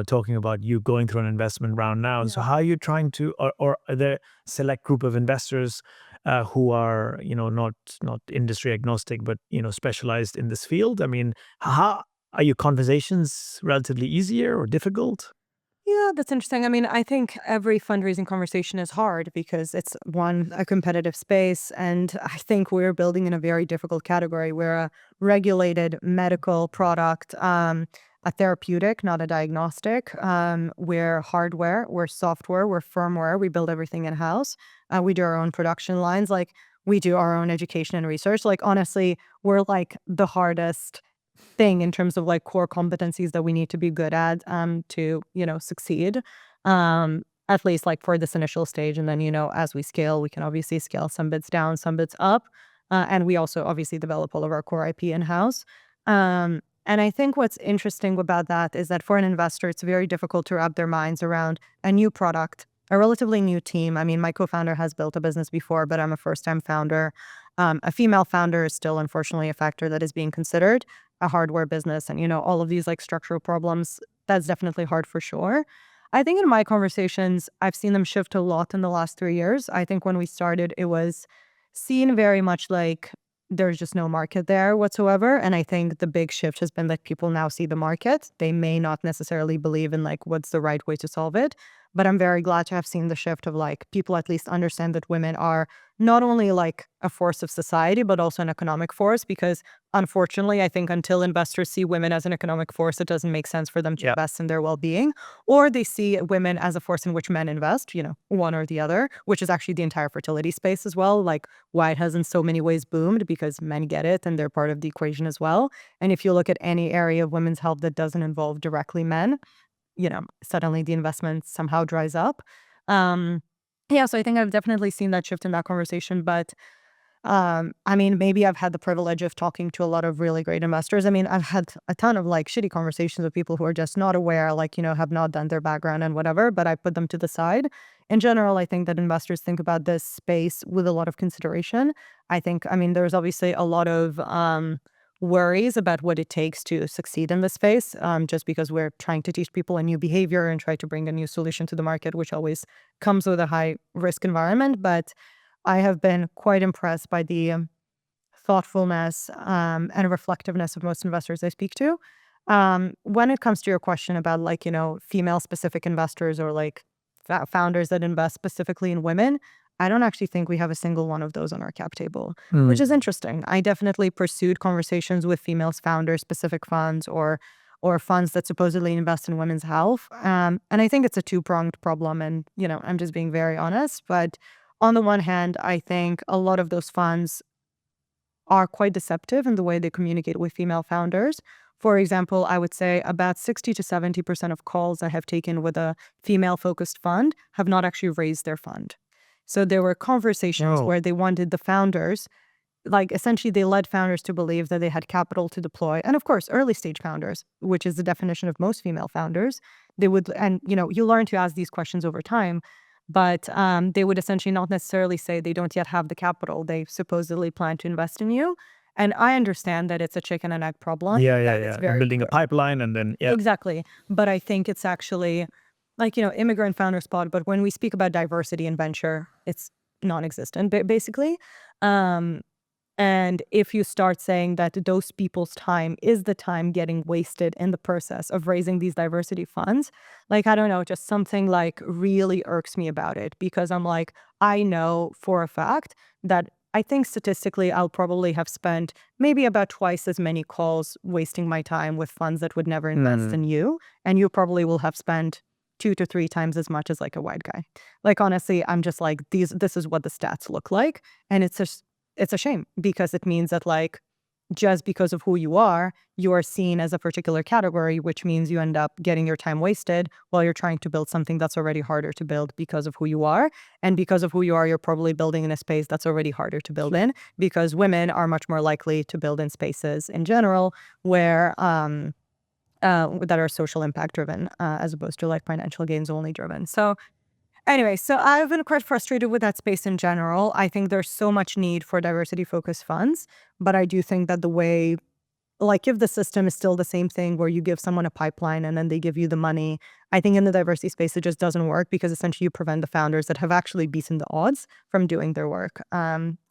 talking about you going through an investment round now. So how are you trying to, or are there select group of investors who are, not industry agnostic, but, specialized in this field? I mean, how are your conversations relatively easier or difficult? Yeah, that's interesting. I mean, I think every fundraising conversation is hard because it's a competitive space. And I think we're building in a very difficult category. We're a regulated medical product, a therapeutic, not a diagnostic. We're hardware, we're software, we're firmware. We build everything in-house. We do our own production lines. Like, we do our own education and research. Like, honestly, we're like the hardest thing in terms of like core competencies that we need to be good at to succeed, at least like for this initial stage. And then as we scale, we can obviously scale some bits down, some bits up, and we also obviously develop all of our core IP in-house. And I think what's interesting about that is that for an investor, it's very difficult to wrap their minds around a new product, a relatively new team. I mean, my co-founder has built a business before, but I'm a first-time founder. A female founder is still unfortunately a factor that is being considered, a hardware business, and all of these like structural problems. That's definitely hard for sure. I think in my conversations, I've seen them shift a lot in the last 3 years. I think when we started, it was seen very much like there's just no market there whatsoever. And I think the big shift has been that people now see the market. They may not necessarily believe in like what's the right way to solve it. But I'm very glad to have seen the shift of like people at least understand that women are not only like a force of society, but also an economic force. Because unfortunately, I think until investors see women as an economic force, it doesn't make sense for them to invest in their well-being. Or they see women as a force in which men invest, one or the other, which is actually the entire fertility space as well. Like, why it has in so many ways boomed, because men get it and they're part of the equation as well. And if you look at any area of women's health that doesn't involve directly men, suddenly the investment somehow dries up. Yeah, so I think I've definitely seen that shift in that conversation. But I mean, maybe I've had the privilege of talking to a lot of really great investors. I mean, I've had a ton of like shitty conversations with people who are just not aware, like, have not done their background and whatever, but I put them to the side. In general, I think that investors think about this space with a lot of consideration. I mean, there's obviously a lot of worries about what it takes to succeed in this space, just because we're trying to teach people a new behavior and try to bring a new solution to the market, which always comes with a high risk environment. But I have been quite impressed by the thoughtfulness and reflectiveness of most investors I speak to. When it comes to your question about like, female specific investors or like founders that invest specifically in women, I don't actually think we have a single one of those on our cap table, which is interesting. I definitely pursued conversations with female founders, specific funds or funds that supposedly invest in women's health. And I think it's a two-pronged problem. And, I'm just being very honest. But on the one hand, I think a lot of those funds are quite deceptive in the way they communicate with female founders. For example, I would say about 60 to 70% of calls I have taken with a female-focused fund have not actually raised their fund. So there were conversations where they wanted the founders, like essentially they led founders to believe that they had capital to deploy. And of course, early stage founders, which is the definition of most female founders, they would, and you learn to ask these questions over time, but they would essentially not necessarily say they don't yet have the capital. They supposedly plan to invest in you. And I understand that it's a chicken and egg problem. Yeah. Building a pipeline and then, Exactly. But I think it's actually like, Immigrant Founders Pod, but when we speak about diversity in venture, it's non-existent, basically. And if you start saying that those people's time is the time getting wasted in the process of raising these diversity funds, like, I don't know, just something like really irks me about it, because I'm like, I know for a fact that I think statistically I'll probably have spent maybe about twice as many calls wasting my time with funds that would never invest in you. And you probably will have spent 2 to 3 times as much as like a white guy. Like, honestly, I'm just like, this is what the stats look like. And it's a shame, because it means that like, just because of who you are seen as a particular category, which means you end up getting your time wasted while you're trying to build something that's already harder to build because of who you are. And because of who you are, you're probably building in a space that's already harder to build in, because women are much more likely to build in spaces in general where that are social impact driven, as opposed to like financial gains only driven. So Anyway, so I've been quite frustrated with that space in general. I think there's so much need for diversity-focused funds, but I do think that the way, like, if the system is still the same thing where you give someone a pipeline and then they give you the money, I think in the diversity space it just doesn't work because essentially you prevent the founders that have actually beaten the odds from doing their work.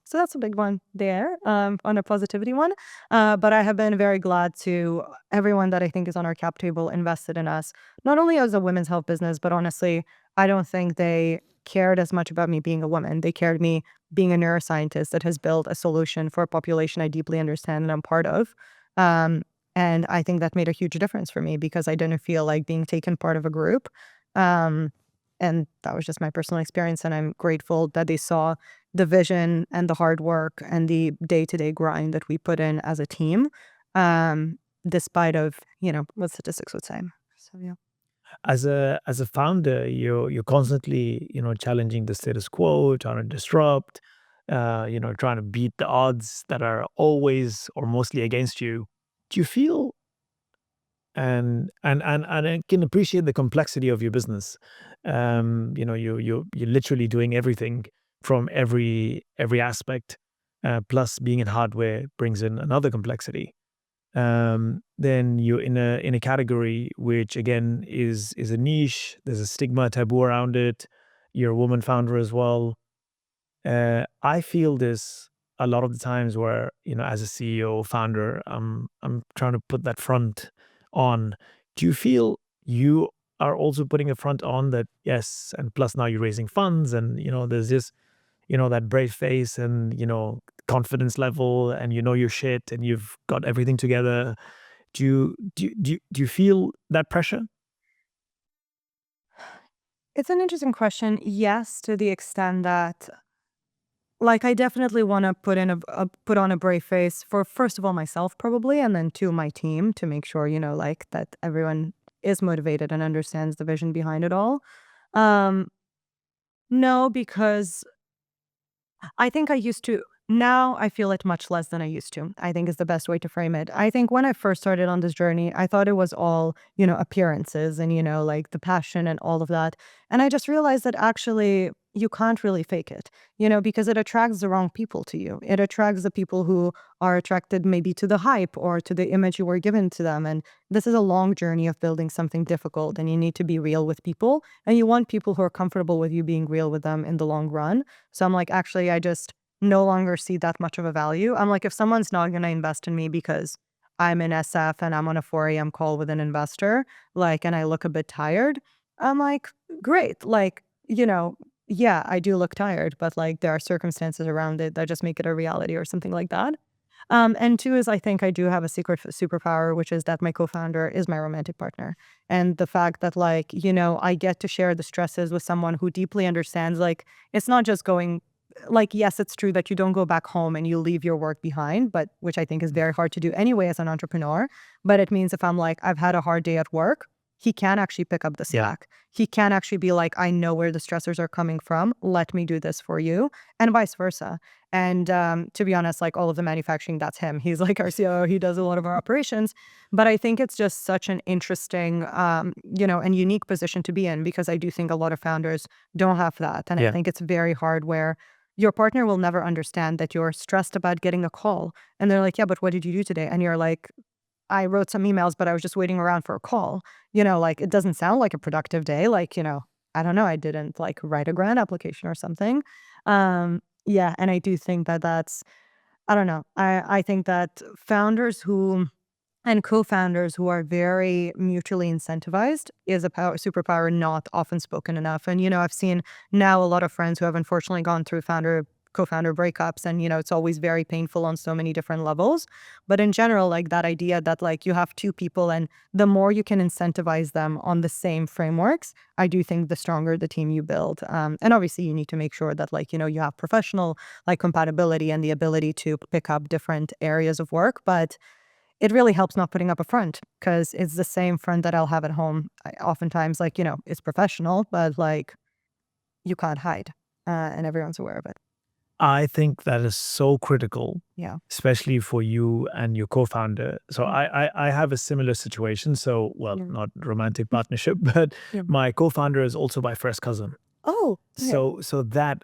So that's a big one there, on a positivity one. But I have been very glad to everyone that I think is on our cap table invested in us, not only as a women's health business, but honestly, I don't think they cared as much about me being a woman. They cared me being a neuroscientist that has built a solution for a population I deeply understand and I'm part of. Um, and I think that made a huge difference for me because I didn't feel like being taken part of a group. Um, and that was just my personal experience. And I'm grateful that they saw the vision and the hard work and the day-to-day grind that we put in as a team, despite of, what statistics would say. So, yeah. As a founder, you're constantly challenging the status quo, trying to disrupt, trying to beat the odds that are always or mostly against you. Do you feel and I can appreciate the complexity of your business. You're literally doing everything from every aspect. Plus, being in hardware brings in another complexity. Then you're in a category which again is a niche. There's a stigma, taboo around it. You're a woman founder as well. I feel this a lot of the times where as a CEO founder, I'm trying to put that front on. Do you feel you are also putting a front on that? Yes, and plus now you're raising funds, and there's this that brave face and confidence level, and your shit, and you've got everything together. Do you feel that pressure? It's an interesting question. Yes, to the extent that, like, I definitely want to put on a brave face for, first of all, myself probably, and then two, my team, to make sure like that everyone is motivated and understands the vision behind it all. Um, no, because I think I used to. Now I feel it much less than I used to, I think is the best way to frame it. I think when I first started on this journey, I thought it was all, appearances and, like the passion and all of that. And I just realized that actually you can't really fake it, because it attracts the wrong people to you. It attracts the people who are attracted maybe to the hype or to the image you were given to them. And this is a long journey of building something difficult, and you need to be real with people. And you want people who are comfortable with you being real with them in the long run. So I'm like, actually, I just no longer see that much of a value. I'm like, if someone's not going to invest in me because I'm in SF and I'm on a 4 a.m. call with an investor, like, and I look a bit tired, I'm like, great. Like, yeah, I do look tired, but like there are circumstances around it that just make it a reality or something like that. And two is I think I do have a secret superpower, which is that my co-founder is my romantic partner. And the fact that like, I get to share the stresses with someone who deeply understands, like, it's not just going, like, yes, it's true that you don't go back home and you leave your work behind, but which I think is very hard to do anyway as an entrepreneur. But it means if I'm like, I've had a hard day at work, he can actually pick up the slack. He can actually be like, I know where the stressors are coming from. Let me do this for you, and vice versa. And to be honest, like all of the manufacturing, that's him. He's like our COO. He does a lot of our operations. But I think it's just such an interesting, and unique position to be in, because I do think a lot of founders don't have that. And I think it's very hard where your partner will never understand that you're stressed about getting a call. And they're like, yeah, but what did you do today? And you're like, I wrote some emails, but I was just waiting around for a call. Like it doesn't sound like a productive day. Like, I don't know, I didn't like write a grant application or something. Yeah. And I do think that I don't know. I think that founders and co-founders who are very mutually incentivized is a superpower not often spoken enough. And, I've seen now a lot of friends who have unfortunately gone through co-founder breakups, and, it's always very painful on so many different levels. But in general, like that idea that like you have two people and the more you can incentivize them on the same frameworks, I do think the stronger the team you build. And obviously you need to make sure that like, you have professional like compatibility and the ability to pick up different areas of work. But it really helps not putting up a front, because it's the same front that I'll have at home. Oftentimes, like, it's professional, but like you can't hide, and everyone's aware of it. I think that is so critical, Yeah. especially for you and your co-founder. So I have a similar situation. So, well, not romantic partnership, but my co-founder is also my first cousin. Oh, okay. So that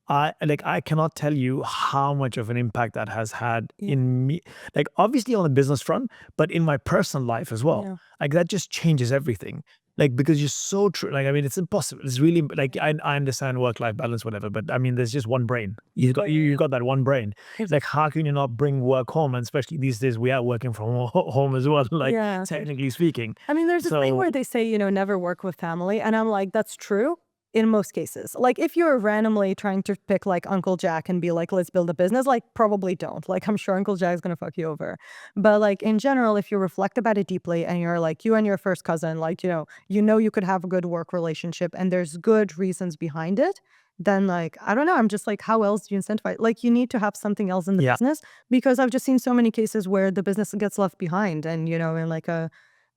I cannot tell you how much of an impact that has had in me, like obviously on the business front, but in my personal life as well. Yeah. Like that just changes everything. Like because you're so true. Like I mean, it's impossible. It's really like I understand work-life balance, whatever, but I mean, there's just one brain. You got that one brain. It's like how can you not bring work home? And especially these days, we are working from home as well. Like Yeah. technically speaking. I mean, there's a thing So where they say, never work with family. And I'm like, that's true in most cases. Like, if you're randomly trying to pick like Uncle Jack and be like, let's build a business, like, probably don't. Like, I'm sure Uncle Jack's gonna fuck you over. But like, in general, if you reflect about it deeply and you're like, you and your first cousin, like, you could have a good work relationship and there's good reasons behind it, then like, I don't know, I'm just like, how else do you incentivize? Like, you need to have something else in the yeah. business, because I've just seen so many cases where the business gets left behind and, in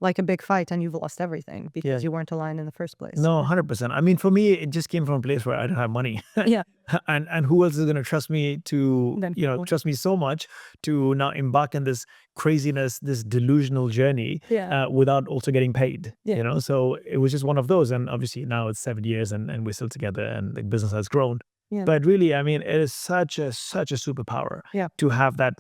like a big fight and you've lost everything because you weren't aligned in the first place. No, 100%. I mean, for me, it just came from a place where I didn't have money. Yeah. And who else is going to trust me to, Then trust me so much to now embark on this craziness, this delusional journey without also getting paid, So it was just one of those. And obviously now it's 7 years and we're still together and the business has grown. Yeah. But really, I mean, it is such a superpower to have that,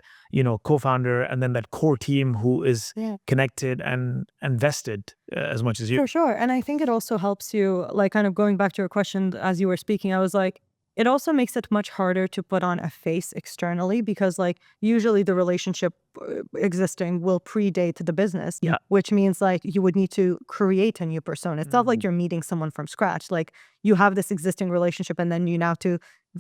co-founder and then that core team who is connected and vested as much as you. For sure. And I think it also helps you, like, kind of going back to your question as you were speaking, I was like, it also makes it much harder to put on a face externally because, like, usually the relationship existing will predate the business, which means, like, you would need to create a new persona. It's not like you're meeting someone from scratch. Like, you have this existing relationship and then you now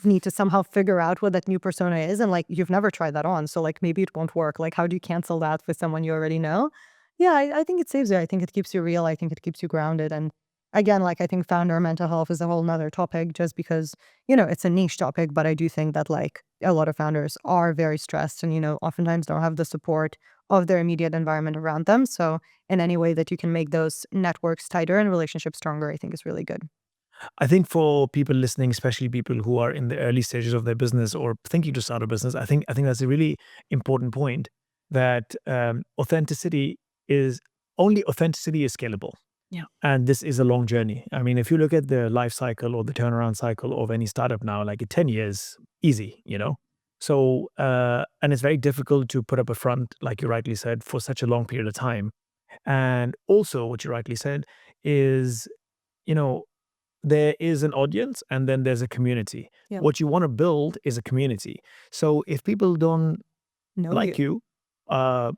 need to somehow figure out what that new persona is. And, like, you've never tried that on. So, like, maybe it won't work. Like, how do you cancel that with someone you already know? Yeah, I think it saves you. I think it keeps you real. I think it keeps you grounded. And again, like, I think founder mental health is a whole nother topic just because, it's a niche topic. But I do think that, like, a lot of founders are very stressed and, oftentimes don't have the support of their immediate environment around them. So in any way that you can make those networks tighter and relationships stronger, I think is really good. I think for people listening, especially people who are in the early stages of their business or thinking to start a business, I think that's a really important point that authenticity is scalable. Yeah. And this is a long journey. I mean, if you look at the life cycle or the turnaround cycle of any startup now, like 10 years, easy, So, and it's very difficult to put up a front, like you rightly said, for such a long period of time. And also what you rightly said is, there is an audience and then there's a community. Yeah. What you want to build is a community. So if people don't like you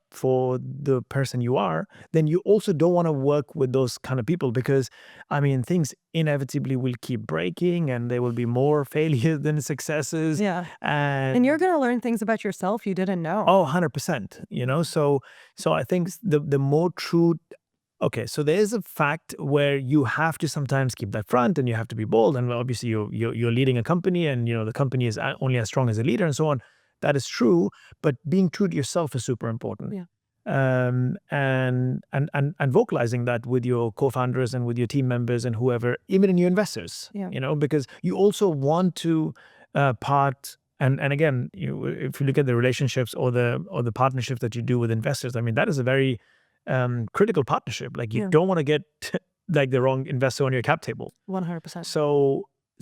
for the person you are, then you also don't want to work with those kind of people because, I mean, things inevitably will keep breaking and there will be more failures than successes. Yeah. And you're going to learn things about yourself you didn't know. Oh, 100%, So I think the more true. Okay, so there is a fact where you have to sometimes keep that front and you have to be bold. And obviously you're leading a company and, the company is only as strong as a leader and so on. That is true, but being true to yourself is super important. Yeah. And vocalizing that with your co-founders and with your team members and whoever, even in your investors, because you also want to part. And again, if you look at the relationships or the partnerships that you do with investors, I mean, that is a very critical partnership. Like you don't want to get like the wrong investor on your cap table. 100%.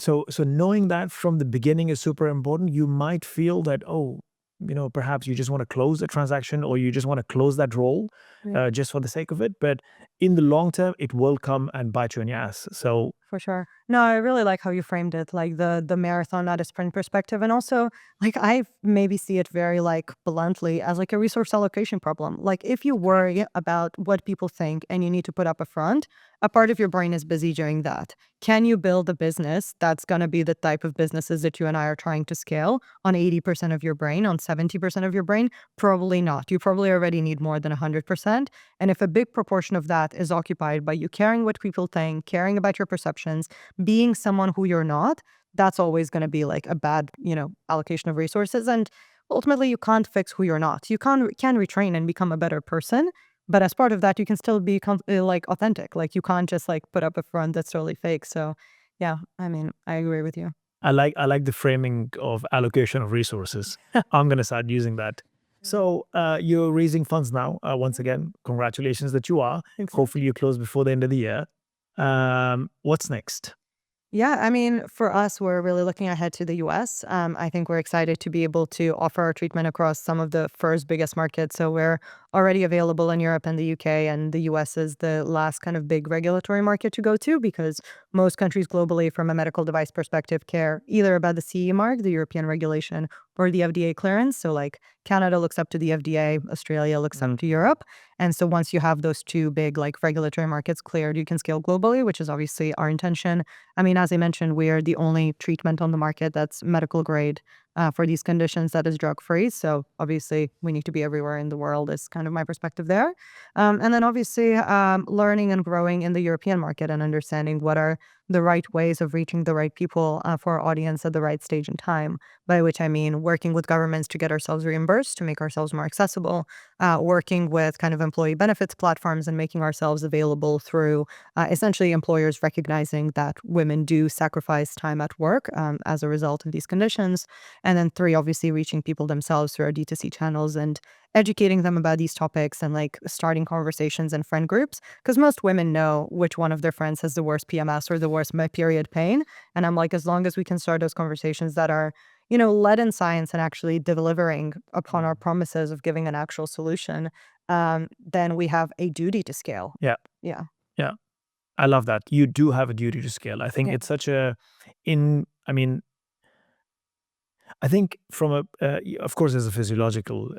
So knowing that from the beginning is super important. You might feel that, perhaps you just want to close the transaction or you just want to close that role just for the sake of it. But in the long term, it will come and bite you in your ass. So for sure. No, I really like how you framed it, like the marathon, not a sprint perspective. And also, like, I maybe see it very, like, bluntly as like a resource allocation problem. Like, if you worry about what people think and you need to put up a front, a part of your brain is busy doing that. Can you build a business that's going to be the type of businesses that you and I are trying to scale on 80% of your brain, on 70% of your brain? Probably not. You probably already need more than 100%. And if a big proportion of that is occupied by you caring what people think, caring about your perceptions, being someone who you're not, that's always going to be like a bad, allocation of resources. And ultimately, you can't fix who you're not. You can retrain and become a better person. But as part of that, you can still be like authentic. Like you can't just like put up a front that's totally fake. So yeah, I mean, I agree with you. I like the framing of allocation of resources. I'm going to start using that. So you're raising funds now. Once again, congratulations that you are. Hopefully you close before the end of the year. What's next? Yeah, I mean, for us, we're really looking ahead to the US. I think we're excited to be able to offer our treatment across some of the first biggest markets. So we're already available in Europe and the UK, and the US is the last kind of big regulatory market to go to because most countries globally, from a medical device perspective, care either about the CE mark, the European regulation, or the FDA clearance. So, like, Canada looks up to the FDA, Australia looks up to Europe. And so once you have those two big, like, regulatory markets cleared, you can scale globally, which is obviously our intention. I mean, as I mentioned, we are the only treatment on the market that's medical grade for these conditions that is drug free. So obviously, we need to be everywhere in the world, is kind of my perspective there. And then obviously, learning and growing in the European market and understanding what are the right ways of reaching the right people for our audience at the right stage and time. By which I mean working with governments to get ourselves reimbursed, to make ourselves more accessible, working with kind of employee benefits platforms and making ourselves available through essentially employers recognizing that women do sacrifice time at work as a result of these conditions. And then three, obviously reaching people themselves through our D2C channels and educating them about these topics and like starting conversations in friend groups. Because most women know which one of their friends has the worst PMS or the worst period pain. And I'm like, as long as we can start those conversations that are, led in science and actually delivering upon our promises of giving an actual solution, then we have a duty to scale. Yeah, Yeah. yeah. I love that. You do have a duty to scale. I think Yeah. it's such a in. I mean, I think from of course, there's a physiological,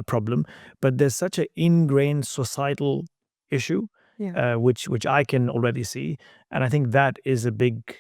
problem, but there's such an ingrained societal issue, Yeah. which I can already see, and I think that is a big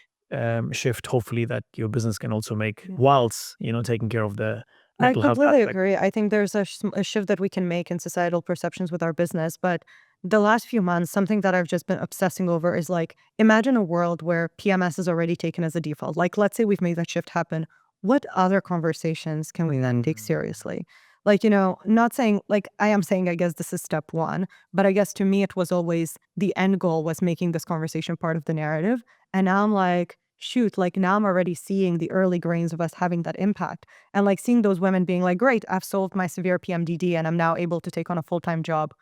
shift. Hopefully, that your business can also make Yeah. whilst taking care of the I mental health completely aspect. agree. I think there's a shift that we can make in societal perceptions with our business. But the last few months, something that I've just been obsessing over is like, imagine a world where PMS is already taken as a default. Like, let's say we've made that shift happen. What other conversations can we then take seriously? Like, not saying, like, I am saying, I guess this is step one, but I guess to me, it was always the end goal was making this conversation part of the narrative. And now I'm like, shoot, like now I'm already seeing the early grains of us having that impact. And like seeing those women being like, great, I've solved my severe PMDD and I'm now able to take on a full-time job.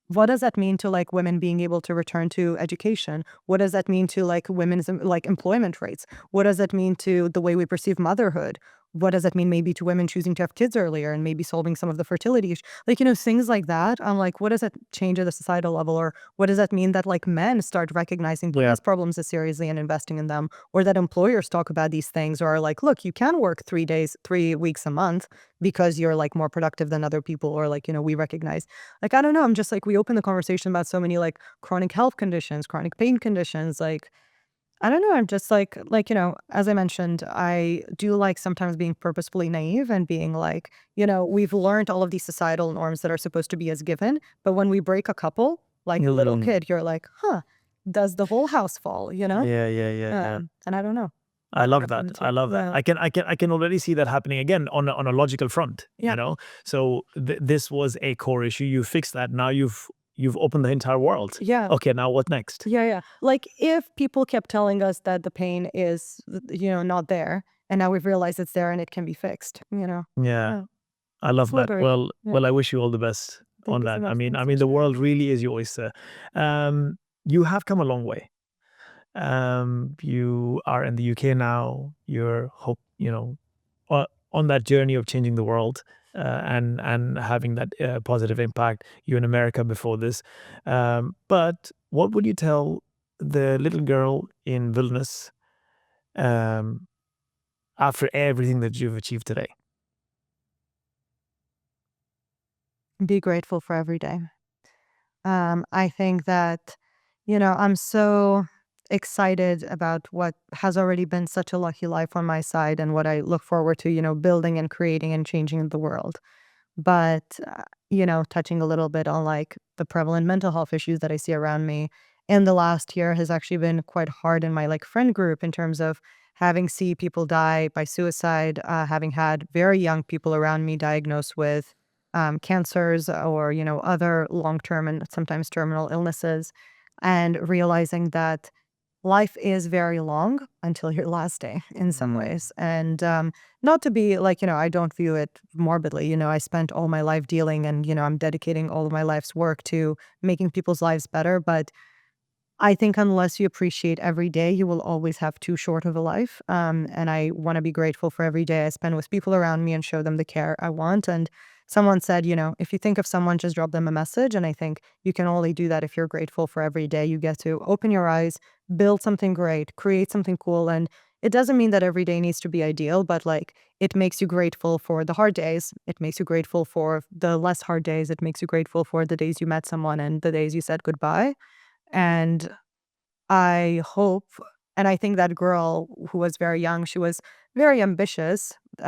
What does that mean to like women being able to return to education? What does that mean to like women's like employment rates? What does that mean to the way we perceive motherhood? What does that mean maybe to women choosing to have kids earlier and maybe solving some of the fertility issues? Like, things like that. I'm like, what does that change at a societal level? Or what does that mean that like men start recognizing Yeah, these problems as seriously and investing in them? Or that employers talk about these things or are like, look, you can work 3 days, 3 weeks a month because you're like more productive than other people. Or like, we recognize like, I don't know, I'm just like, we open the conversation about so many like chronic health conditions, chronic pain conditions. Like, I don't know, I'm just like, as I mentioned, I do like sometimes being purposefully naive and being like, we've learned all of these societal norms that are supposed to be as given. But when we break a couple, like a little kid, you're like, huh, does the whole house fall, yeah, yeah, yeah. And I don't know. I love that. Definitely. I love that. Yeah. I can already see that happening again on a logical front. Yeah. So this was a core issue. You fixed that. Now you've opened the entire world. Yeah. Okay, now what next? Yeah, yeah. Like if people kept telling us that the pain is, not there, and now we've realized it's there and it can be fixed. Yeah, Yeah, I love it's that. liberating. Well, Yeah. well, I wish you all the best Thank on you so that. I much. mean, Thanks I for mean, the sharing. world really is your oyster. You have come a long way. You are in the UK now. You're on that journey of changing the world, and having that positive impact. You're in America before this, but what would you tell the little girl in Vilnius um, after everything that you've achieved today? Be grateful for every day. I think that, I'm so excited about what has already been such a lucky life on my side and what I look forward to, building and creating and changing in the world. But, touching a little bit on like the prevalent mental health issues that I see around me in the last year has actually been quite hard in my like friend group in terms of having see people die by suicide, having had very young people around me diagnosed with cancers or, other long-term and sometimes terminal illnesses, and realizing that life is very long until your last day in some ways. And not to be like, I don't view it morbidly. I spent all my life dealing and, I'm dedicating all of my life's work to making people's lives better. But I think unless you appreciate every day, you will always have too short of a life. And I want to be grateful for every day I spend with people around me and show them the care I want. And someone said, if you think of someone, just drop them a message. And I think you can only do that if you're grateful for every day you get to open your eyes, build something great, create something cool. And it doesn't mean that every day needs to be ideal, but like it makes you grateful for the hard days. It makes you grateful for the less hard days. It makes you grateful for the days you met someone and the days you said goodbye. And I hope, and I think that girl who was very young, she was very ambitious, in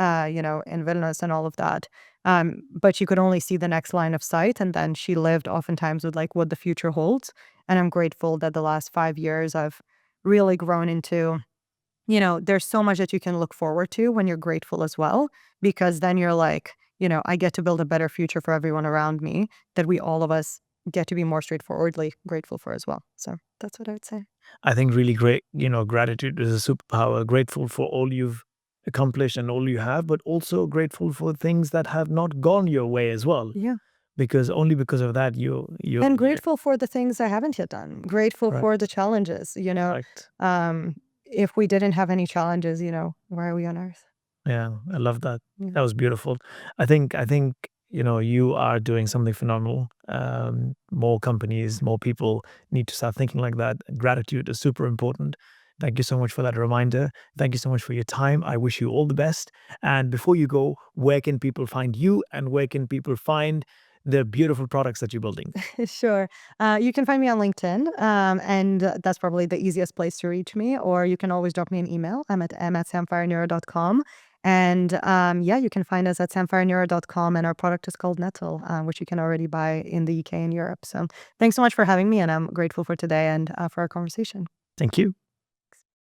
Vilnius and all of that. But she could only see the next line of sight. And then she lived oftentimes with like what the future holds. And I'm grateful that the last 5 years I've really grown into, there's so much that you can look forward to when you're grateful as well, because then you're like, I get to build a better future for everyone around me that we all of us get to be more straightforwardly grateful for as well. So that's what I would say. I think really great, gratitude is a superpower. Grateful for all you've accomplished and all you have, but also grateful for things that have not gone your way as well. Yeah. Because only because of that you And grateful for the things I haven't yet done. Grateful Right. for the challenges, Right. If we didn't have any challenges, why are we on earth? Yeah, I love that. Yeah. That was beautiful. I think you are doing something phenomenal. More companies, more people need to start thinking like that. Gratitude is super important. Thank you so much for that reminder. Thank you so much for your time. I wish you all the best. And before you go, where can people find you and where can people find the beautiful products that you're building? Sure. You can find me on LinkedIn, and that's probably the easiest place to reach me. Or you can always drop me an email. I'm at m@samphireneuro.com. And you can find us at samphireneuro.com. And our product is called Nettle, which you can already buy in the UK and Europe. So thanks so much for having me. And I'm grateful for today and for our conversation. Thank you.